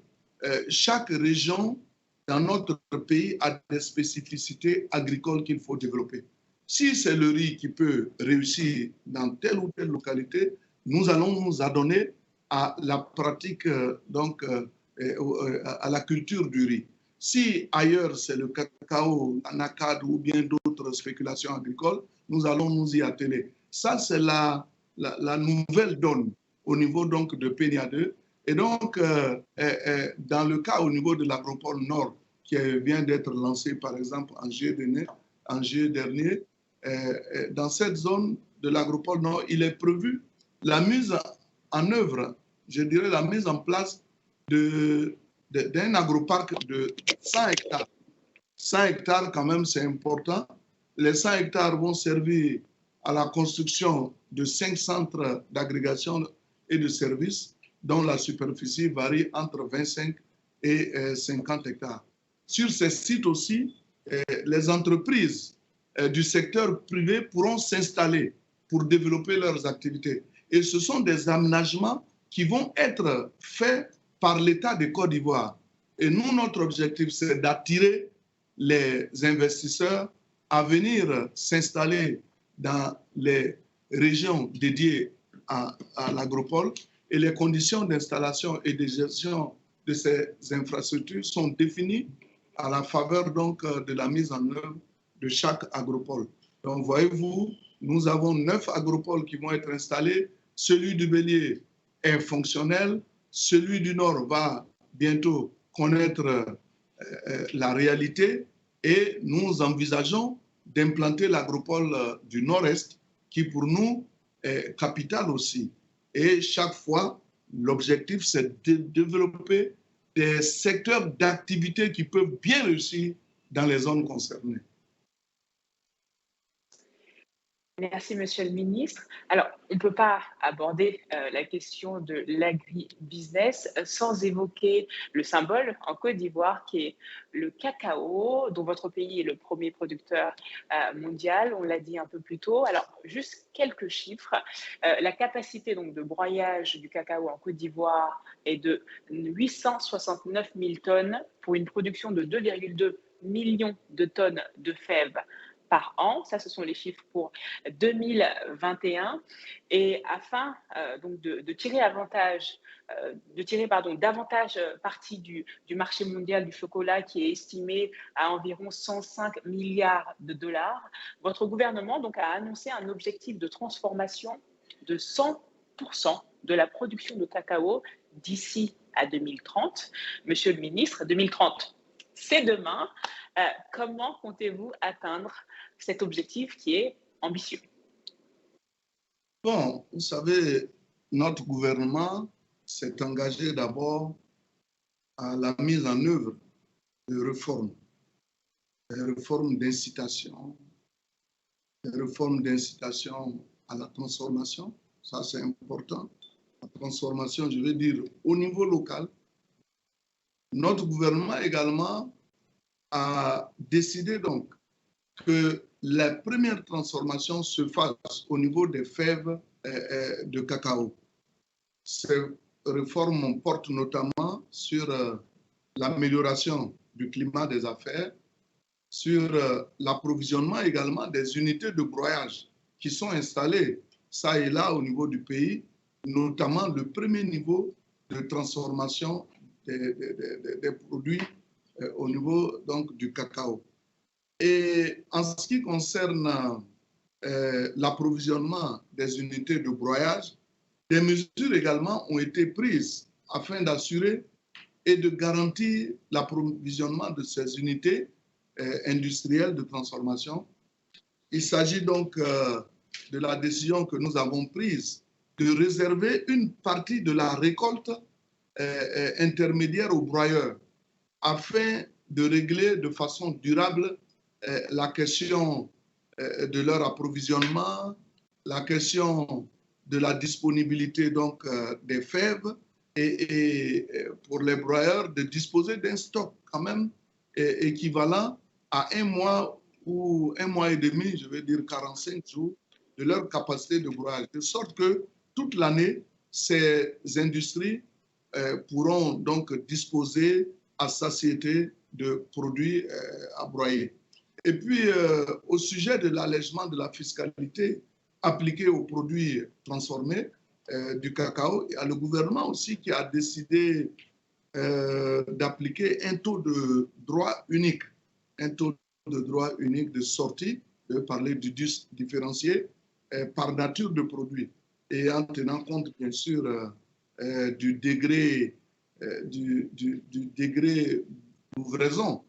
chaque région dans notre pays a des spécificités agricoles qu'il faut développer. Si c'est le riz qui peut réussir dans telle ou telle localité, nous allons nous adonner à la pratique, à la culture du riz. Si ailleurs c'est le cacao, l'anacarde ou bien d'autres spéculations agricoles, nous allons nous y atteler. Ça, c'est la nouvelle donne au niveau donc de Pénia 2. Et donc, dans le cas au niveau de l'agropole Nord, qui vient d'être lancé par exemple en juillet dernier, dans cette zone de l'agropole Nord, il est prévu la mise en œuvre, je dirais la mise en place d'un agroparc de 100 hectares. 100 hectares, quand même, c'est important. Les 100 hectares vont servir à la construction de 5 centres d'agrégation et de services dont la superficie varie entre 25 et 50 hectares. Sur ces sites aussi, les entreprises du secteur privé pourront s'installer pour développer leurs activités. Et ce sont des aménagements qui vont être faits par l'État de Côte d'Ivoire. Et nous, notre objectif, c'est d'attirer les investisseurs à venir s'installer dans les régions dédiées à l'agropole, et les conditions d'installation et de gestion de ces infrastructures sont définies à la faveur donc de la mise en œuvre de chaque agropole. Donc, voyez-vous, nous avons 9 agropoles qui vont être installés. Celui du Bélier est fonctionnel. Celui du Nord va bientôt connaître la réalité et nous envisageons d'implanter l'agropole du Nord-Est qui pour nous est capital aussi. Et chaque fois, l'objectif, c'est de développer des secteurs d'activité qui peuvent bien réussir dans les zones concernées. Merci, Monsieur le Ministre. Alors, on ne peut pas aborder la question de l'agribusiness sans évoquer le symbole en Côte d'Ivoire qui est le cacao, dont votre pays est le premier producteur mondial, on l'a dit un peu plus tôt. Alors, juste quelques chiffres. La capacité donc, de broyage du cacao en Côte d'Ivoire est de 869 000 tonnes pour une production de 2,2 millions de tonnes de fèves par an. Ça, ce sont les chiffres pour 2021. Et afin donc de tirer davantage parti du marché mondial du chocolat qui est estimé à environ 105 milliards de dollars, votre gouvernement donc, a annoncé un objectif de transformation de 100% de la production de cacao d'ici à 2030. Monsieur le ministre, 2030, c'est demain. Comment comptez-vous atteindre cet objectif qui est ambitieux? Bon, vous savez, notre gouvernement s'est engagé d'abord à la mise en œuvre de réformes, des réformes d'incitation, des réformes d'incitation à la transformation, ça c'est important. La transformation, je veux dire, au niveau local. Notre gouvernement également a décidé donc que la première transformation se fasse au niveau des fèves de cacao. Ces réformes portent notamment sur l'amélioration du climat des affaires, sur l'approvisionnement également des unités de broyage qui sont installées ça et là au niveau du pays, notamment le premier niveau de transformation des produits au niveau donc, du cacao. Et en ce qui concerne l'approvisionnement des unités de broyage, des mesures également ont été prises afin d'assurer et de garantir l'approvisionnement de ces unités industrielles de transformation. Il s'agit donc de la décision que nous avons prise de réserver une partie de la récolte intermédiaire aux broyeurs afin de régler de façon durable la question de leur approvisionnement, la question de la disponibilité donc, des fèves et pour les broyeurs de disposer d'un stock quand même équivalent à 1 mois ou 1 mois et demi, je vais dire 45 jours, de leur capacité de broyage, de sorte que toute l'année, ces industries pourront donc disposer à satiété de produits à broyer. Et puis, au sujet de l'allègement de la fiscalité appliquée aux produits transformés du cacao, il y a le gouvernement aussi qui a décidé d'appliquer un taux de droit unique, de sortie, de parler du DUS différencié, par nature de produit, et en tenant compte, bien sûr, du degré d'ouvraison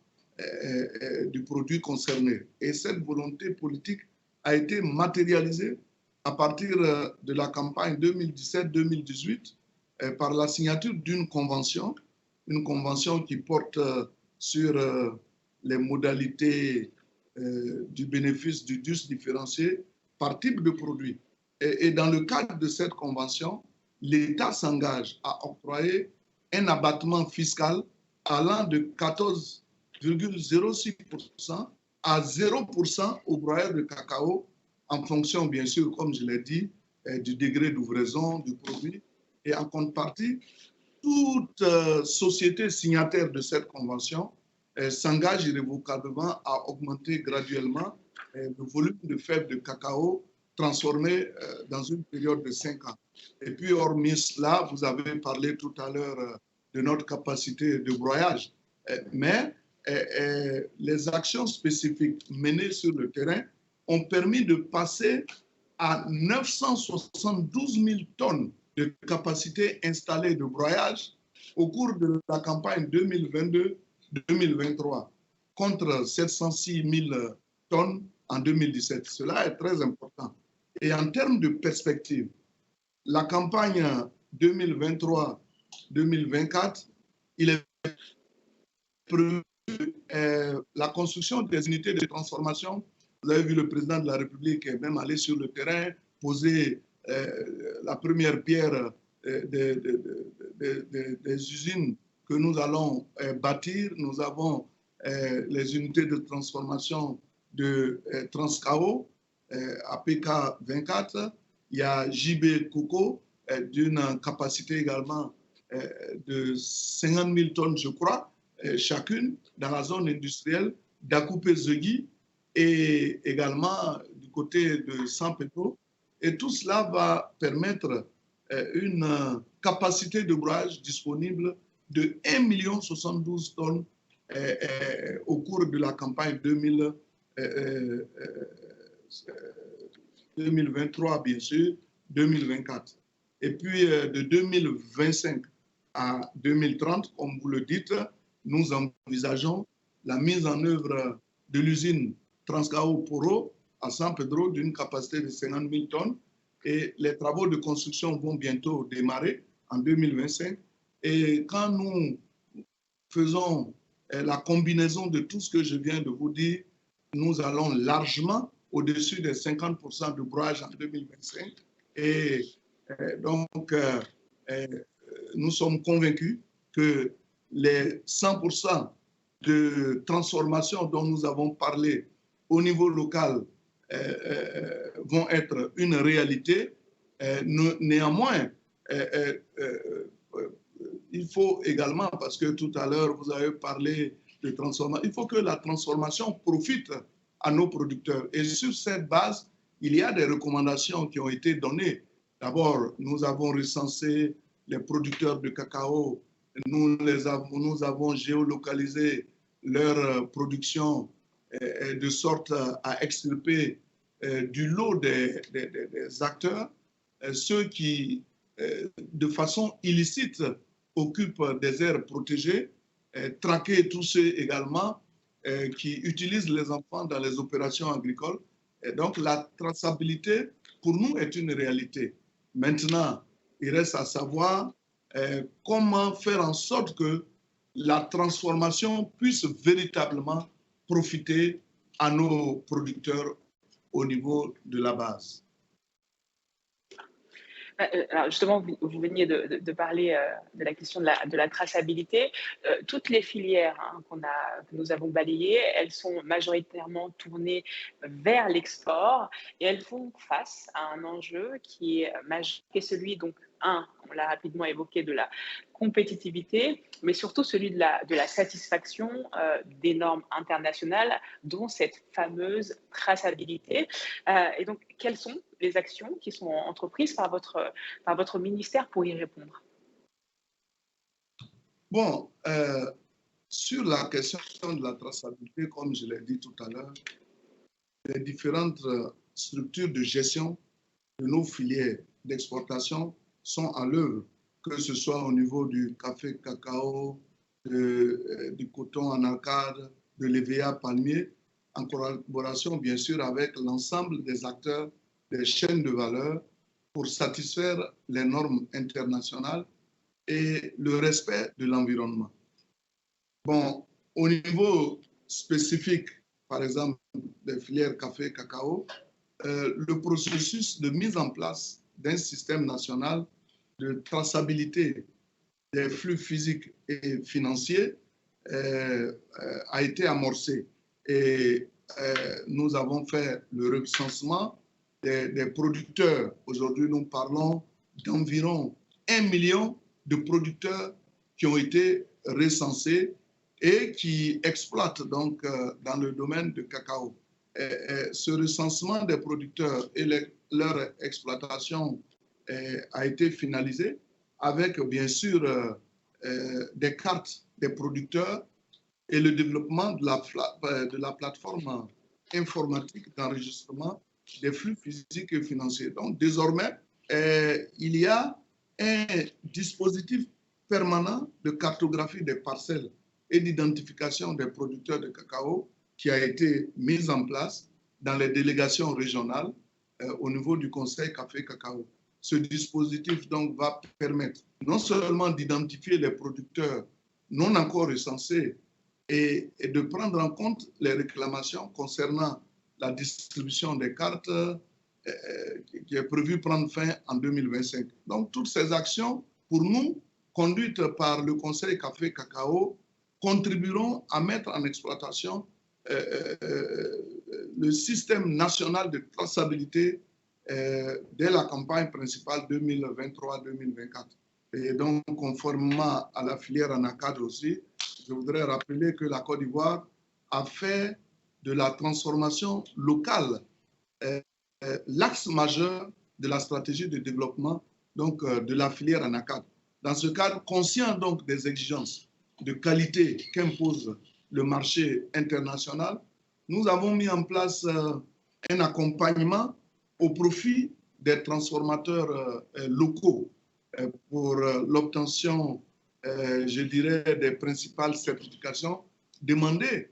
du produit concerné. Et cette volonté politique a été matérialisée à partir de la campagne 2017-2018 par la signature d'une convention qui porte sur les modalités du bénéfice du DUS différencié par type de produit. Et dans le cadre de cette convention, l'État s'engage à octroyer un abattement fiscal allant de 14,06% à 0% aux broyeurs de cacao, en fonction, bien sûr, comme je l'ai dit, du degré d'ouvraison du produit. Et en contrepartie, toute société signataire de cette convention s'engage irrévocablement à augmenter graduellement le volume de fèves de cacao transformées dans une période de 5 ans. Et puis, hormis cela, vous avez parlé tout à l'heure de notre capacité de broyage, mais les actions spécifiques menées sur le terrain ont permis de passer à 972 000 tonnes de capacité installée de broyage au cours de la campagne 2022-2023, contre 706 000 tonnes en 2017. Cela est très important. Et en termes de perspective, la campagne 2023-2024, il est prévu la construction des unités de transformation. Vous avez vu le président de la République est même allé sur le terrain, poser la première pierre des usines que nous allons bâtir. Nous avons les unités de transformation de Transcao, APK 24. Il y a JB Coco d'une capacité également de 50 000 tonnes, je crois, chacune dans la zone industrielle d'Akoupé-Zegui et également du côté de San Pedro. Et tout cela va permettre une capacité de broyage disponible de 1 072 000 tonnes au cours de la campagne 2023, bien sûr, 2024. Et puis de 2025 à 2030, comme vous le dites, nous envisageons la mise en œuvre de l'usine Transcao Poro à San Pedro d'une capacité de 50 000 tonnes. Et les travaux de construction vont bientôt démarrer en 2025. Et quand nous faisons la combinaison de tout ce que je viens de vous dire, nous allons largement au-dessus des 50% de broyage en 2025. Et donc, nous sommes convaincus que les 100% de transformation dont nous avons parlé au niveau local vont être une réalité. Néanmoins, il faut également, parce que tout à l'heure vous avez parlé de transformation, il faut que la transformation profite à nos producteurs. Et sur cette base, il y a des recommandations qui ont été données. D'abord, nous avons recensé les producteurs de cacao, nous avons géolocalisé leur production de sorte à extirper du lot des acteurs, ceux qui, de façon illicite, occupent des aires protégées, traquer tous ceux également qui utilisent les enfants dans les opérations agricoles. Et donc, la traçabilité, pour nous, est une réalité. Maintenant, il reste à savoir comment faire en sorte que la transformation puisse véritablement profiter à nos producteurs au niveau de la base. Alors justement, vous veniez de parler de la question de la traçabilité. Toutes les filières que nous avons balayées, elles sont majoritairement tournées vers l'export et elles font face à un enjeu qui est majeur, qui est celui, donc, on l'a rapidement évoqué, de la compétitivité, mais surtout celui de la satisfaction des normes internationales, dont cette fameuse traçabilité. Et donc, quelles sont les actions qui sont entreprises par votre ministère pour y répondre? Bon, sur la question de la traçabilité, comme je l'ai dit tout à l'heure, les différentes structures de gestion de nos filières d'exportation sont à l'œuvre, que ce soit au niveau du café cacao, du coton en arcade, de l'EVA palmier, en collaboration bien sûr avec l'ensemble des acteurs des chaînes de valeur pour satisfaire les normes internationales et le respect de l'environnement. Bon, au niveau spécifique, par exemple, des filières café, cacao, le processus de mise en place d'un système national de traçabilité des flux physiques et financiers a été amorcé. Et nous avons fait le recensement des producteurs. Aujourd'hui, nous parlons d'environ 1 million de producteurs qui ont été recensés et qui exploitent donc dans le domaine du cacao. Ce recensement des producteurs et leur exploitation a été finalisé avec bien sûr des cartes des producteurs et le développement de la plateforme informatique d'enregistrement des flux physiques et financiers. Donc désormais, il y a un dispositif permanent de cartographie des parcelles et d'identification des producteurs de cacao qui a été mis en place dans les délégations régionales au niveau du Conseil Café Cacao. Ce dispositif donc va permettre non seulement d'identifier les producteurs non encore recensés et de prendre en compte les réclamations concernant la distribution des cartes qui est prévue prendre fin en 2025. Donc toutes ces actions, pour nous, conduites par le Conseil Café Cacao, contribueront à mettre en exploitation le système national de traçabilité dès la campagne principale 2023-2024. Et donc, conformément à la filière ANACAD aussi, je voudrais rappeler que la Côte d'Ivoire a fait de la transformation locale l'axe majeur de la stratégie de développement donc, de la filière ANACAD. Dans ce cadre, conscient donc des exigences de qualité qu'impose le marché international, nous avons mis en place un accompagnement au profit des transformateurs locaux pour l'obtention, je dirais, des principales certifications demandées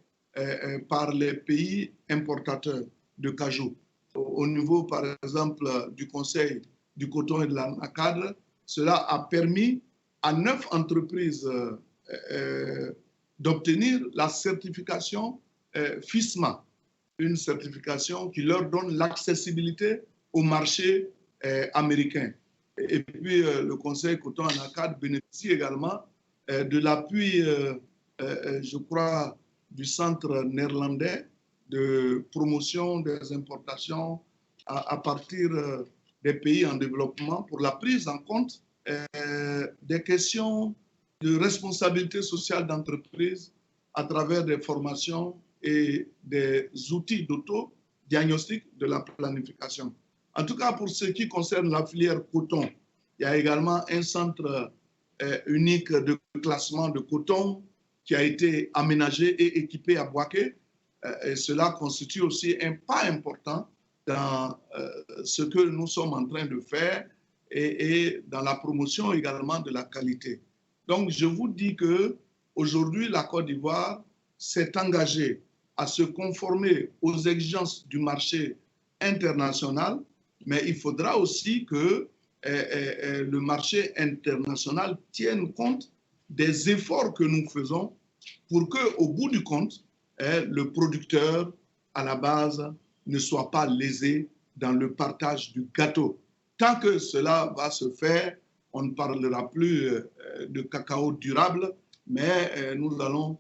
par les pays importateurs de cajou. Au niveau, par exemple, du Conseil du coton et de l'ANACAD, cela a permis à 9 entreprises d'obtenir la certification FISMA, une certification qui leur donne l'accessibilité au marché américain. Et puis, le Conseil coton ANACAD bénéficie également de l'appui, je crois, du Centre néerlandais de promotion des importations à partir des pays en développement pour la prise en compte des questions de responsabilité sociale d'entreprise à travers des formations et des outils diagnostic, de la planification. En tout cas, pour ce qui concerne la filière coton, il y a également un centre unique de classement de coton qui a été aménagé et équipé à Bouaké. Et cela constitue aussi un pas important dans ce que nous sommes en train de faire et dans la promotion également de la qualité. Donc, je vous dis qu'aujourd'hui, la Côte d'Ivoire s'est engagée à se conformer aux exigences du marché international, mais il faudra aussi que le marché international tienne compte des efforts que nous faisons pour qu'au bout du compte, le producteur, à la base, ne soit pas lésé dans le partage du gâteau. Tant que cela va se faire, on ne parlera plus de cacao durable, mais nous allons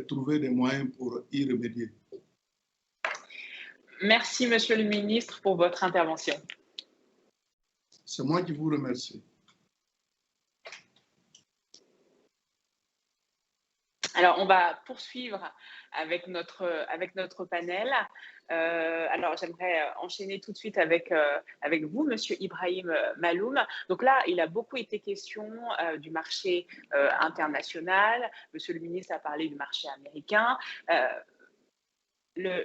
trouver des moyens pour y remédier. Merci, Monsieur le ministre, pour votre intervention. C'est moi qui vous remercie. Alors, on va poursuivre avec notre panel. Alors, j'aimerais enchaîner tout de suite avec vous, Monsieur Ibrahim Maloum. Donc là, il a beaucoup été question du marché international. Monsieur le ministre a parlé du marché américain.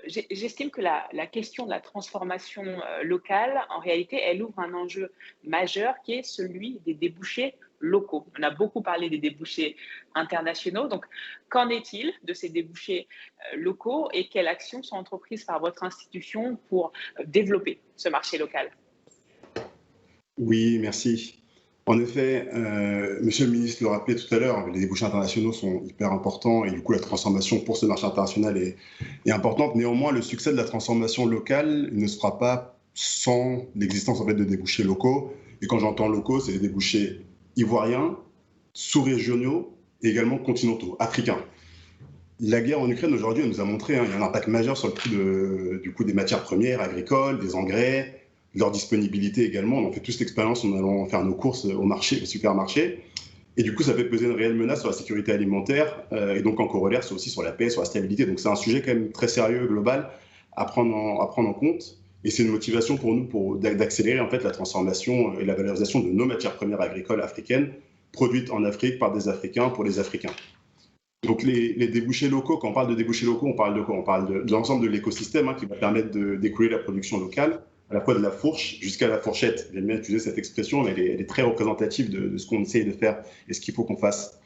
J'estime que la question de la transformation locale, en réalité, elle ouvre un enjeu majeur qui est celui des débouchés locaux. On a beaucoup parlé des débouchés internationaux. Donc, qu'en est-il de ces débouchés locaux et quelles actions sont entreprises par votre institution pour développer ce marché local? Oui, merci. En effet, Monsieur le ministre le rappelait tout à l'heure, les débouchés internationaux sont hyper importants et du coup la transformation pour ce marché international est importante. Néanmoins, le succès de la transformation locale ne se fera pas sans l'existence en fait, de débouchés locaux. Et quand j'entends locaux, c'est des débouchés ivoiriens, sous-régionaux et également continentaux, africains. La guerre en Ukraine aujourd'hui nous a montré qu'il y a un impact majeur sur le prix des matières premières agricoles, des engrais, leur disponibilité également. On en fait tous l'expérience en allant faire nos courses au marché, au supermarché. Et du coup, ça fait peser une réelle menace sur la sécurité alimentaire et donc en corollaire, c'est aussi sur la paix, sur la stabilité. Donc c'est un sujet quand même très sérieux, global, à prendre en compte. Et c'est une motivation pour nous d'accélérer en fait la transformation et la valorisation de nos matières premières agricoles africaines produites en Afrique par des Africains pour les Africains. Donc les débouchés locaux, quand on parle de débouchés locaux, on parle de quoi? On parle de l'ensemble de l'écosystème qui va permettre d'écouler la production locale, à la fois de la fourche jusqu'à la fourchette. J'aime bien utiliser cette expression, mais elle est très représentative de ce qu'on essaye de faire et ce qu'il faut qu'on fasse.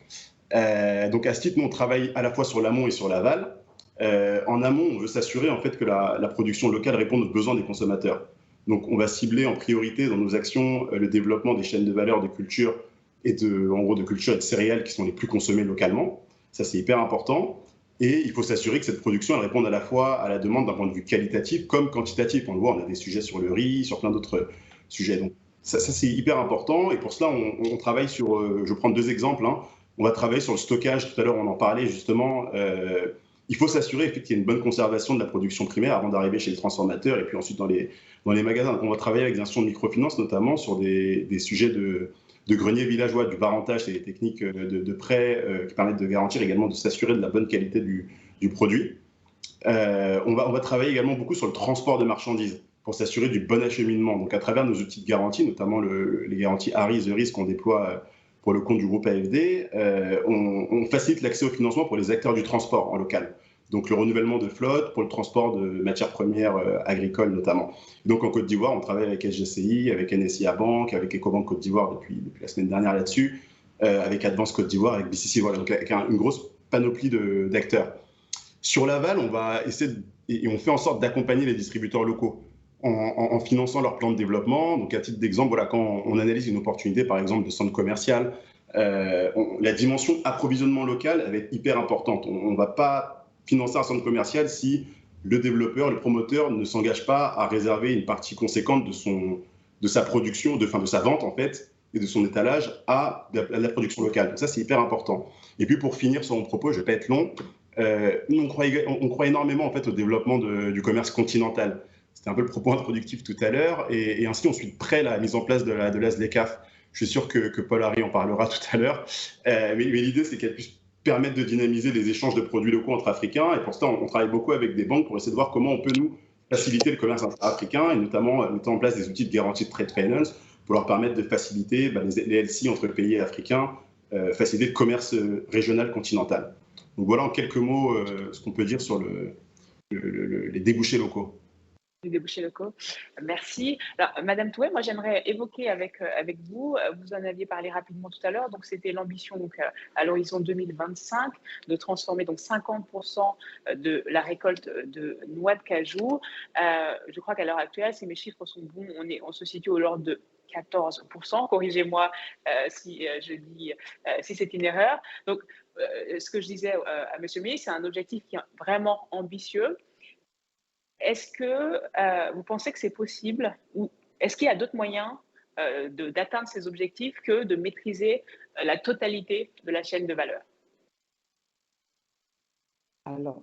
Donc à ce titre, nous on travaille à la fois sur l'amont et sur l'aval. En amont, on veut s'assurer en fait que la production locale réponde aux besoins des consommateurs. Donc on va cibler en priorité dans nos actions le développement des chaînes de valeur de culture et de culture et de céréales qui sont les plus consommées localement. Ça c'est hyper important. Et il faut s'assurer que cette production elle réponde à la fois à la demande d'un point de vue qualitatif comme quantitatif. On le voit, on a des sujets sur le riz, sur plein d'autres sujets. Donc ça c'est hyper important. Et pour cela, on travaille sur, je vais prendre deux exemples. On va travailler sur le stockage. Tout à l'heure, on en parlait justement. Il faut s'assurer qu'il y ait une bonne conservation de la production primaire avant d'arriver chez les transformateurs et puis ensuite dans les magasins. Donc, on va travailler avec des institutions de microfinance, notamment sur des sujets de greniers villageois, du barantage, c'est des techniques de prêt qui permettent de garantir également de s'assurer de la bonne qualité du produit. On va travailler également beaucoup sur le transport de marchandises pour s'assurer du bon acheminement. Donc à travers nos outils de garantie, notamment les garanties ARI, The Risk qu'on déploie pour le compte du groupe AFD, on facilite l'accès au financement pour les acteurs du transport en local. Donc le renouvellement de flotte pour le transport de matières premières agricoles notamment. Donc en Côte d'Ivoire, on travaille avec SGCI, avec NSIA Bank, avec Ecobank Côte d'Ivoire depuis la semaine dernière là-dessus, avec Advance Côte d'Ivoire, avec BCC, voilà, donc avec une grosse panoplie d'acteurs. Sur l'aval, on va essayer et on fait en sorte d'accompagner les distributeurs locaux en finançant leur plan de développement. Donc à titre d'exemple, voilà, quand on analyse une opportunité par exemple de centre commercial, la dimension approvisionnement local elle va être hyper importante. On ne va pas financer un centre commercial si le développeur, le promoteur ne s'engage pas à réserver une partie conséquente de sa production, de sa vente en fait, et de son étalage à la production locale. Donc ça, c'est hyper important. Et puis pour finir sur mon propos, je ne vais pas être long, nous, on croit énormément en fait, au développement du commerce continental. C'était un peu le propos introductif tout à l'heure, et ainsi on suit de près la mise en place de la SLECAF. Je suis sûr que Paul Harry en parlera tout à l'heure, mais l'idée c'est qu'elle puisse permettre de dynamiser les échanges de produits locaux entre Africains. Et pour ça, on travaille beaucoup avec des banques pour essayer de voir comment on peut nous faciliter le commerce africain et notamment mettant en place des outils de garantie de trade finance pour leur permettre de faciliter les LC entre pays africains, faciliter le commerce régional continental. Donc voilà en quelques mots ce qu'on peut dire sur les débouchés locaux. Les débouchés locaux. Merci. Alors, Madame Touet, moi j'aimerais évoquer avec vous, vous en aviez parlé rapidement tout à l'heure, donc c'était l'ambition à l'horizon 2025 de transformer donc 50% de la récolte de noix de cajou. Je crois qu'à l'heure actuelle, si mes chiffres sont bons, on se situe au l'ordre de 14%. Corrigez-moi si c'est une erreur. Donc, ce que je disais à Monsieur le ministre, c'est un objectif qui est vraiment ambitieux. Est-ce que vous pensez que c'est possible ou est-ce qu'il y a d'autres moyens d'atteindre ces objectifs que de maîtriser la totalité de la chaîne de valeur? Alors,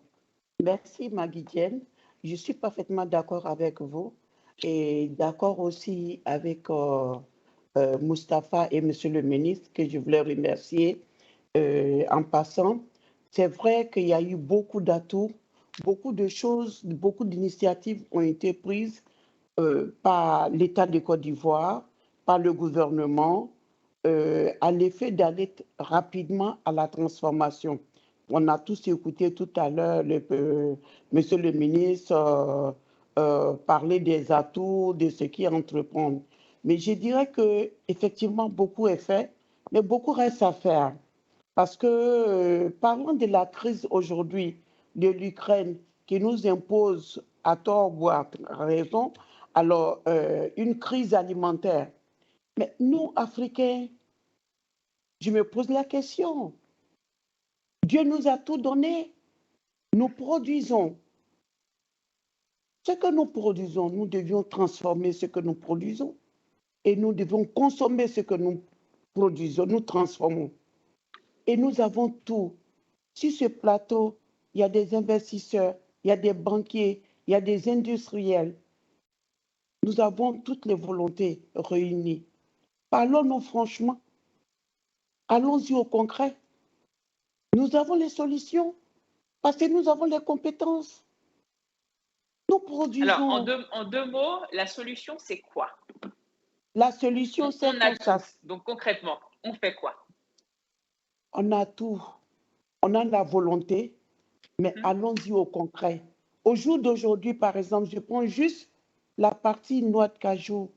merci Magui-Diène. Je suis parfaitement d'accord avec vous et d'accord aussi avec Moustapha et Monsieur le ministre que je voulais remercier en passant. C'est vrai qu'il y a eu beaucoup d'atouts. Beaucoup de choses, beaucoup d'initiatives ont été prises par l'État de Côte d'Ivoire, par le gouvernement, à l'effet d'aller rapidement à la transformation. On a tous écouté tout à l'heure Monsieur le ministre parler des atouts, de ce qui entreprendre. Mais je dirais qu'effectivement, beaucoup est fait, mais beaucoup reste à faire. Parce que parlons de la crise aujourd'hui, de l'Ukraine qui nous impose à tort ou à raison, alors une crise alimentaire. Mais nous, Africains, je me pose la question. Dieu nous a tout donné. Nous produisons. Ce que nous produisons, nous devions transformer ce que nous produisons. Et nous devons consommer ce que nous produisons, nous transformons. Et nous avons tout. Sur ce plateau, il y a des investisseurs, il y a des banquiers, il y a des industriels. Nous avons toutes les volontés réunies. Parlons-nous franchement. Allons-y au concret. Nous avons les solutions parce que nous avons les compétences. Nous produisons. Alors, en deux mots, la solution, c'est quoi? La solution, c'est ça. Donc, concrètement, on fait quoi? On a tout. On a la volonté, mais allons-y au concret. Au jour d'aujourd'hui, par exemple, je prends juste la partie noix de cajou.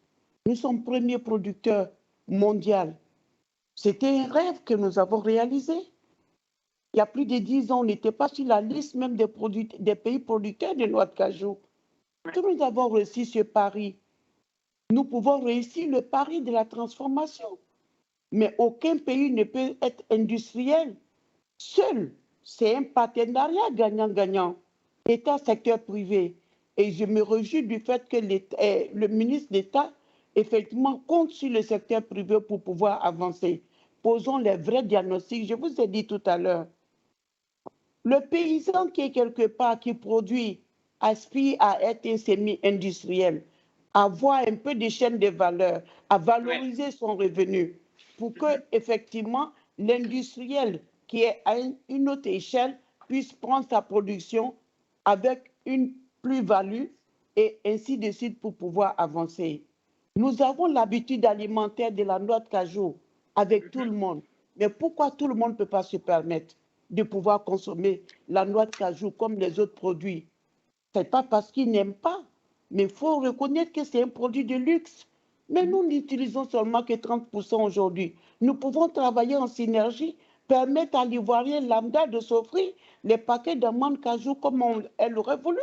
Nous sommes premier producteur mondial. C'était un rêve que nous avons réalisé. Il y a plus de 10 ans, on n'était pas sur la liste même des pays producteurs de noix de cajou. Quand nous avons réussi ce pari, nous pouvons réussir le pari de la transformation. Mais aucun pays ne peut être industriel seul. C'est un partenariat gagnant-gagnant, État, secteur privé. Et je me réjouis du fait que le ministre d'État, effectivement, compte sur le secteur privé pour pouvoir avancer. Posons les vrais diagnostics. Je vous ai dit tout à l'heure, le paysan qui est quelque part, qui produit, aspire à être un semi-industriel, à avoir un peu de chaîne de valeur, à valoriser son revenu, pour que, effectivement, l'industriel qui est à une autre échelle puisse prendre sa production avec une plus-value et ainsi de suite pour pouvoir avancer. Nous avons l'habitude alimentaire de la noix de cajou avec tout le monde. Mais pourquoi tout le monde ne peut pas se permettre de pouvoir consommer la noix de cajou comme les autres produits? Ce n'est pas parce qu'ils n'aiment pas, mais il faut reconnaître que c'est un produit de luxe. Mais nous n'utilisons seulement que 30% aujourd'hui. Nous pouvons travailler en synergie, permettre à l'Ivoirien lambda de s'offrir les paquets d'amandes cajou comme elle aurait voulu.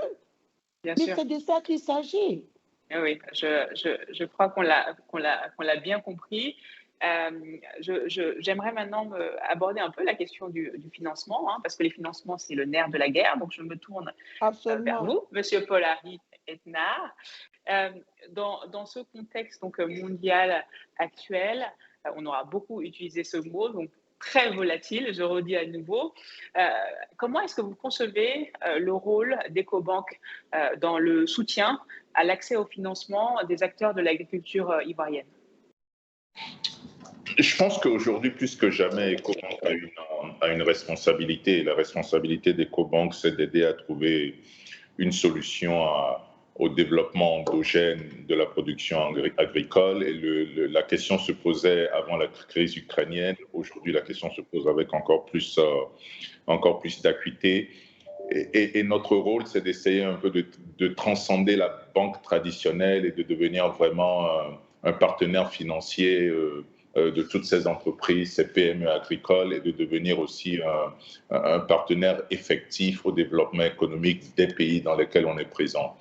Mais c'est de ça qu'il s'agit. Oui, je crois qu'on l'a bien compris. J'aimerais maintenant aborder un peu la question du financement, parce que les financements, c'est le nerf de la guerre. Donc, je me tourne vers vous, Monsieur Paul-Henri Etnard. Dans ce contexte donc, mondial actuel, on aura beaucoup utilisé ce mot, donc très volatile, je redis à nouveau. Comment est-ce que vous concevez le rôle d'Ecobank dans le soutien à l'accès au financement des acteurs de l'agriculture ivoirienne? Je pense qu'aujourd'hui, plus que jamais, Ecobank a une responsabilité. La responsabilité d'Ecobank, c'est d'aider à trouver une solution au développement endogène de la production agricole. Et la question se posait avant la crise ukrainienne. Aujourd'hui, la question se pose avec encore plus d'acuité. Et notre rôle, c'est d'essayer un peu de transcender la banque traditionnelle et de devenir vraiment un partenaire financier de toutes ces entreprises, ces PME agricoles, et de devenir aussi un partenaire effectif au développement économique des pays dans lesquels on est présent.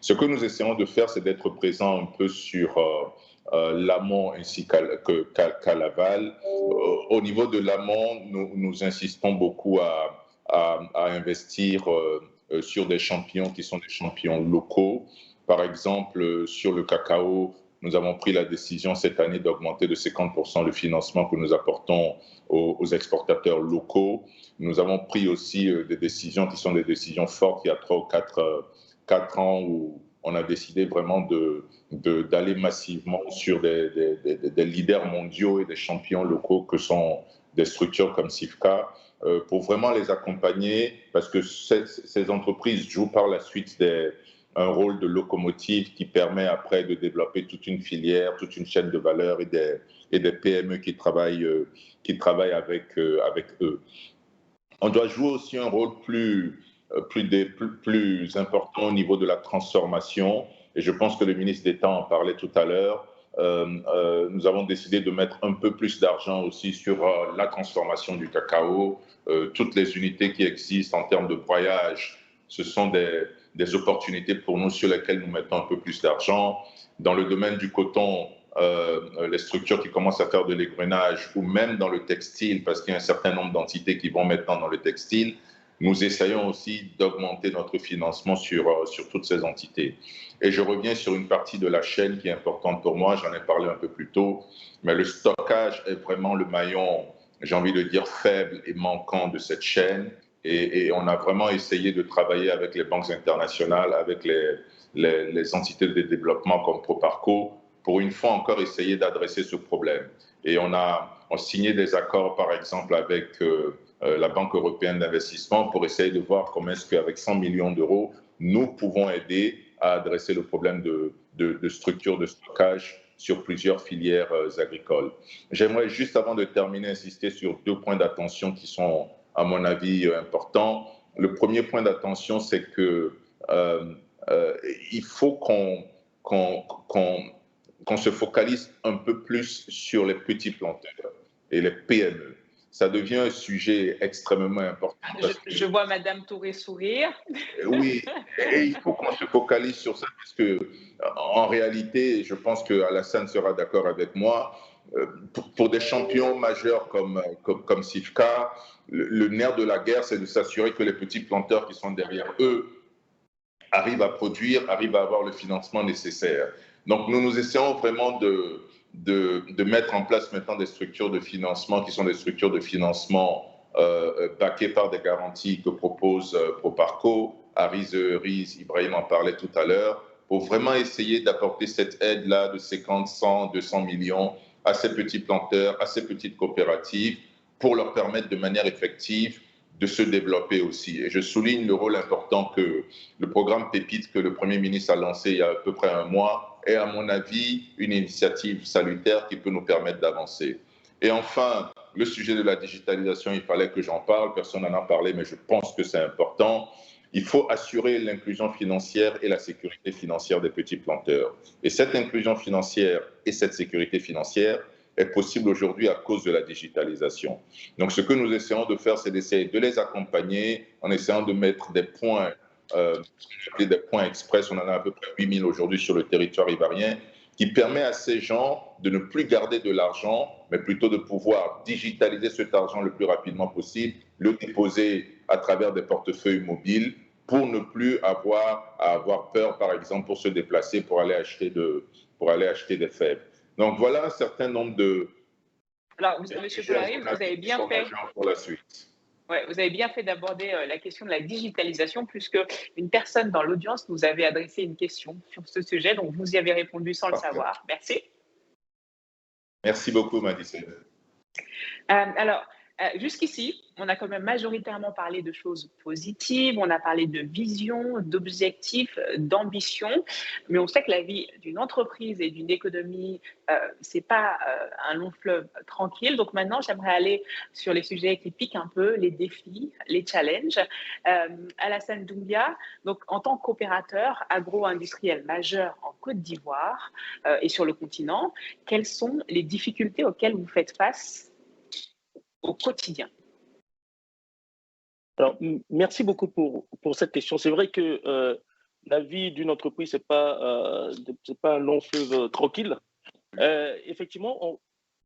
Ce que nous essayons de faire, c'est d'être présent un peu sur l'amont ainsi qu'à l'aval. Au niveau de l'amont, nous insistons beaucoup à investir sur des champions qui sont des champions locaux. Par exemple, sur le cacao, nous avons pris la décision cette année d'augmenter de 50% le financement que nous apportons aux exportateurs locaux. Nous avons pris aussi des décisions qui sont des décisions fortes il y a 3 ou 4 ans où on a décidé vraiment d'aller massivement sur des leaders mondiaux et des champions locaux que sont des structures comme SIFCA pour vraiment les accompagner parce que ces entreprises jouent par la suite un rôle de locomotive qui permet après de développer toute une filière, toute une chaîne de valeur et des PME qui travaillent avec eux. On doit jouer aussi un rôle plus important au niveau de la transformation. Et je pense que le ministre d'État en parlait tout à l'heure. Nous avons décidé de mettre un peu plus d'argent aussi sur la transformation du cacao. Toutes les unités qui existent en termes de broyage, ce sont des opportunités pour nous sur lesquelles nous mettons un peu plus d'argent. Dans le domaine du coton, les structures qui commencent à faire de l'égrenage ou même dans le textile, parce qu'il y a un certain nombre d'entités qui vont maintenant dans le textile, nous essayons aussi d'augmenter notre financement sur toutes ces entités. Et je reviens sur une partie de la chaîne qui est importante pour moi, j'en ai parlé un peu plus tôt, mais le stockage est vraiment le maillon, j'ai envie de dire, faible et manquant de cette chaîne. Et on a vraiment essayé de travailler avec les banques internationales, avec les entités de développement comme Proparco, pour une fois encore essayer d'adresser ce problème. Et on a signé des accords, par exemple, avec la Banque européenne d'investissement pour essayer de voir comment est-ce qu'avec 100 millions d'euros, nous pouvons aider à adresser le problème de structure de stockage sur plusieurs filières agricoles. J'aimerais juste, avant de terminer, insister sur 2 points d'attention qui sont, à mon avis, importants. Le premier point d'attention, c'est que il faut qu'on se focalise un peu plus sur les petits planteurs et les PME. Ça devient un sujet extrêmement important. Je vois Madame Touré sourire. Oui, et il faut qu'on se focalise sur ça parce que, en réalité, je pense que Alassane sera d'accord avec moi, pour des champions majeurs comme SIFCA, le nerf de la guerre, c'est de s'assurer que les petits planteurs qui sont derrière eux arrivent à produire, arrivent à avoir le financement nécessaire. Donc, nous essayons vraiment de mettre en place maintenant des structures de financement qui sont des structures de financement backées par des garanties que propose Proparco. Riz, Ibrahim en parlait tout à l'heure, pour vraiment essayer d'apporter cette aide-là de 50, 100, 200 millions à ces petits planteurs, à ces petites coopératives, pour leur permettre de manière effective de se développer aussi. Et je souligne le rôle important que le programme Pépite que le Premier ministre a lancé il y a à peu près 1 mois est, à mon avis, une initiative salutaire qui peut nous permettre d'avancer. Et enfin, le sujet de la digitalisation, il fallait que j'en parle, personne n'en a parlé, mais je pense que c'est important. Il faut assurer l'inclusion financière et la sécurité financière des petits planteurs. Et cette inclusion financière et cette sécurité financière est possible aujourd'hui à cause de la digitalisation. Donc, ce que nous essayons de faire, c'est d'essayer de les accompagner en essayant de mettre des points express. On en a à peu près 8000 aujourd'hui sur le territoire ivoirien, qui permet à ces gens de ne plus garder de l'argent, mais plutôt de pouvoir digitaliser cet argent le plus rapidement possible, le déposer à travers des portefeuilles mobiles pour ne plus avoir à avoir peur, par exemple, pour se déplacer, pour aller acheter des fèves. Donc, voilà un certain nombre de... Alors, Monsieur Poulari, vous avez bien fait... Pour la suite. Ouais, vous avez bien fait d'aborder la question de la digitalisation, puisque une personne dans l'audience nous avait adressé une question sur ce sujet, donc vous y avez répondu sans le savoir. Merci. Merci beaucoup, Madicèle. Alors, Jusqu'ici, on a quand même majoritairement parlé de choses positives, on a parlé de vision, d'objectifs, d'ambition, mais on sait que la vie d'une entreprise et d'une économie, c'est pas un long fleuve tranquille. Donc maintenant, j'aimerais aller sur les sujets qui piquent un peu, les défis, les challenges. Alassane Doumbia, donc en tant qu'opérateur agro-industriel majeur en Côte d'Ivoire et sur le continent, quelles sont les difficultés auxquelles vous faites face au quotidien? Alors, merci beaucoup pour cette question. C'est vrai que la vie d'une entreprise, c'est pas un long fleuve tranquille. Effectivement,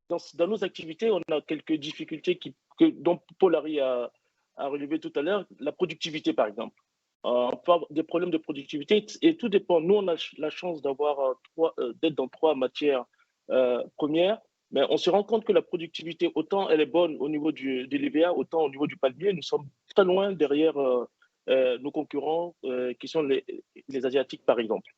dans nos activités, on a quelques difficultés dont Paul-Henri a relevé tout à l'heure. La productivité, par exemple. On peut avoir des problèmes de productivité et tout dépend. Nous, on a la chance d'être dans 3 matières premières. Mais on se rend compte que la productivité, autant elle est bonne au niveau de l'EVA, autant au niveau du palmier, nous sommes très loin derrière nos concurrents qui sont les Asiatiques, par exemple.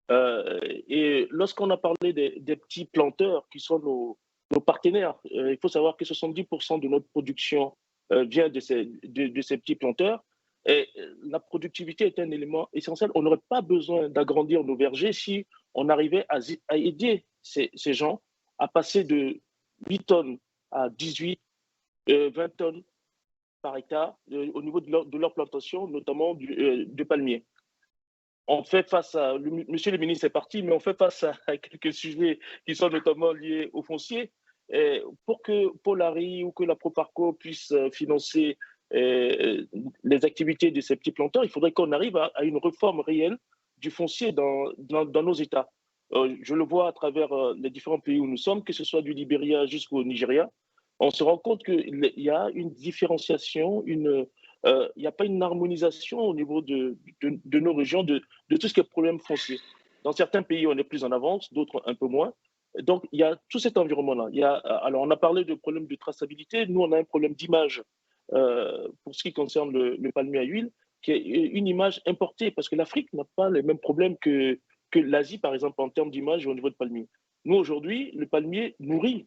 Et lorsqu'on a parlé des petits planteurs qui sont nos partenaires, il faut savoir que 70% de notre production vient de ces petits planteurs. Et la productivité est un élément essentiel. On n'aurait pas besoin d'agrandir nos vergers si on arrivait à aider ces gens à passer de 8 tonnes à 18, 20 tonnes par hectare au niveau de leur plantation, notamment de palmiers. On fait face à, monsieur le ministre est parti, mais on fait face à quelques sujets qui sont notamment liés au foncier. Et pour que Paul-Henri ou que la Proparco puisse financer les activités de ces petits planteurs, il faudrait qu'on arrive à une réforme réelle du foncier dans nos États. Je le vois à travers les différents pays où nous sommes, que ce soit du Libéria jusqu'au Nigeria. On se rend compte qu'il y a une différenciation, il n'y a pas une harmonisation au niveau de nos régions de tout ce qui est problème foncier. Dans certains pays, on est plus en avance, d'autres un peu moins. Donc, il y a tout cet environnement-là. Alors, on a parlé de problème de traçabilité. Nous, on a un problème d'image pour ce qui concerne le palmier à huile, qui est une image importée, parce que l'Afrique n'a pas les mêmes problèmes que l'Asie, par exemple, en termes d'image au niveau de palmier. Nous, aujourd'hui, le palmier nourrit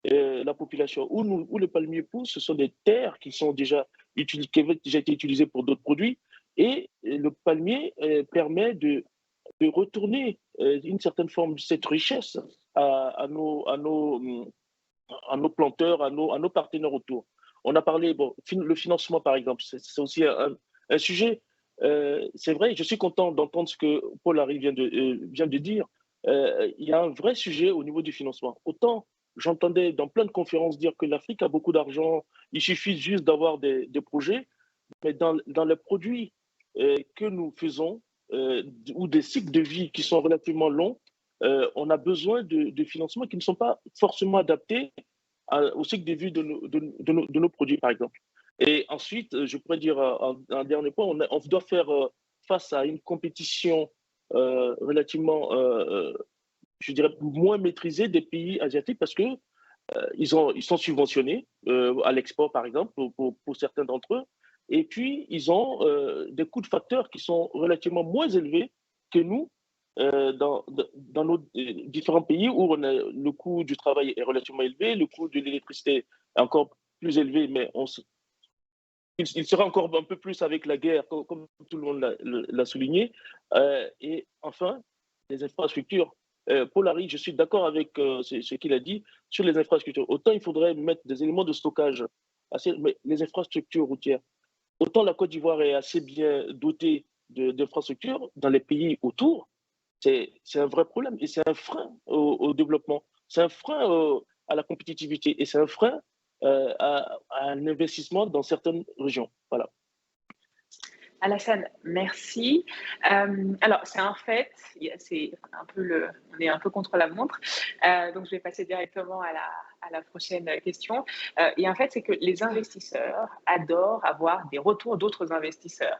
la population. Où le palmier pousse, ce sont des terres qui ont déjà été utilisées pour d'autres produits. Et le palmier permet de retourner une certaine forme de cette richesse à nos planteurs, à nos partenaires autour. On a parlé, le financement, par exemple, c'est aussi un sujet. C'est vrai, je suis content d'entendre ce que Paul-Henri vient de dire. Il y a un vrai sujet au niveau du financement. Autant j'entendais dans plein de conférences dire que l'Afrique a beaucoup d'argent, il suffit juste d'avoir des projets, mais dans les produits que nous faisons, ou des cycles de vie qui sont relativement longs, on a besoin de financements qui ne sont pas forcément adaptés au cycle de vie de nos produits, par exemple. Et ensuite, je pourrais dire un dernier point, on doit faire face à une compétition relativement, je dirais, moins maîtrisée des pays asiatiques parce que ils sont subventionnés à l'export, par exemple, pour certains d'entre eux. Et puis, ils ont des coûts de facteurs qui sont relativement moins élevés que nous dans nos différents pays où le coût du travail est relativement élevé, le coût de l'électricité est encore plus élevé, mais il sera encore un peu plus avec la guerre, comme tout le monde l'a souligné. Et enfin, les infrastructures. Paul-Henri, je suis d'accord avec ce qu'il a dit sur les infrastructures. Autant il faudrait mettre des éléments de stockage, mais les infrastructures routières, autant la Côte d'Ivoire est assez bien dotée d'infrastructures dans les pays autour, c'est un vrai problème et c'est un frein au développement, c'est un frein à la compétitivité et c'est un frein à un investissement dans certaines régions. Voilà. Alassane, merci. Alors, c'est un fait, on est un peu contre la montre, donc je vais passer directement à la prochaine question. Et en fait, c'est que les investisseurs adorent avoir des retours d'autres investisseurs.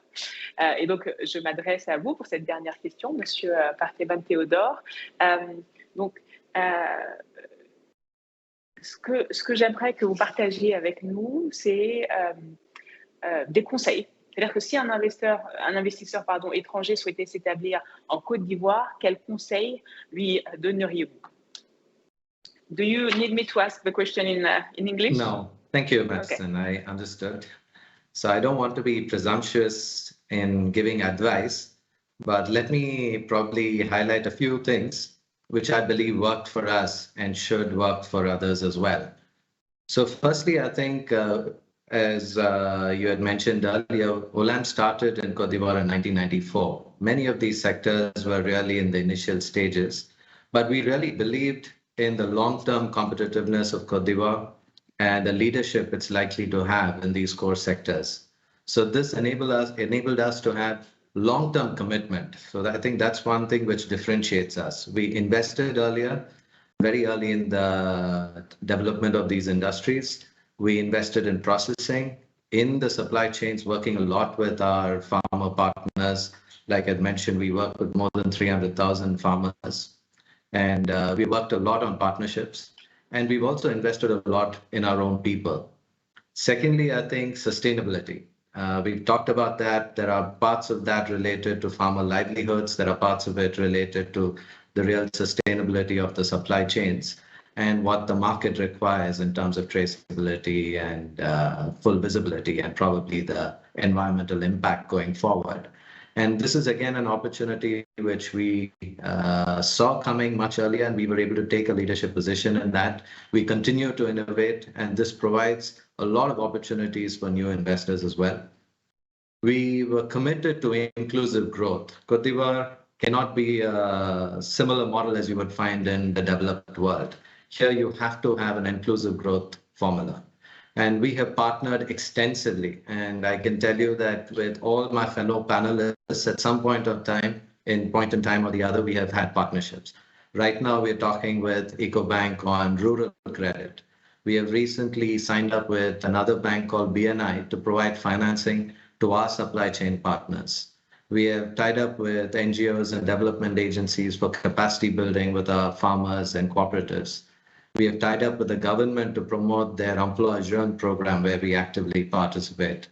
Et donc, je m'adresse à vous pour cette dernière question, Monsieur Partheban Théodore. Ce que j'aimerais que vous partagiez avec nous, c'est des conseils. C'est-à-dire que si un investisseur étranger souhaitait s'établir en Côte d'Ivoire, quels conseils lui donneriez-vous? Do you need me to ask the question in English? No. Thank you, Madison. Okay. I understood. So I don't want to be presumptuous in giving advice, but let me probably highlight a few things which I believe worked for us and should work for others as well. So firstly, I think, as you had mentioned earlier, Olam started in Cote d'Ivoire in 1994. Many of these sectors were really in the initial stages, but we really believed in the long-term competitiveness of Cote d'Ivoire and the leadership it's likely to have in these core sectors. So this enabled us to have long-term commitment. So I think that's one thing which differentiates us. We invested very early in the development of these industries. We invested in processing, in the supply chains, working a lot with our farmer partners. Like I mentioned, we work with more than 300,000 farmers. And we worked a lot on partnerships. And we've also invested a lot in our own people. Secondly, I think sustainability. We've talked about that. There are parts of that related to farmer livelihoods. There are parts of it related to the real sustainability of the supply chains and what the market requires in terms of traceability and full visibility and probably the environmental impact going forward. And this is, again, an opportunity which we saw coming much earlier, and we were able to take a leadership position in that. We continue to innovate, and this provides a lot of opportunities for new investors as well. We were committed to inclusive growth. Cote d'Ivoire cannot be a similar model as you would find in the developed world. Here, you have to have an inclusive growth formula. And we have partnered extensively. And I can tell you that with all my fellow panelists, at some point in time or the other, we have had partnerships. Right now, we're talking with EcoBank on rural credit. We have recently signed up with another bank called BNI to provide financing to our supply chain partners. We have tied up with NGOs and development agencies for capacity building with our farmers and cooperatives. We have tied up with the government to promote their Emploi Jeune program where we actively participate.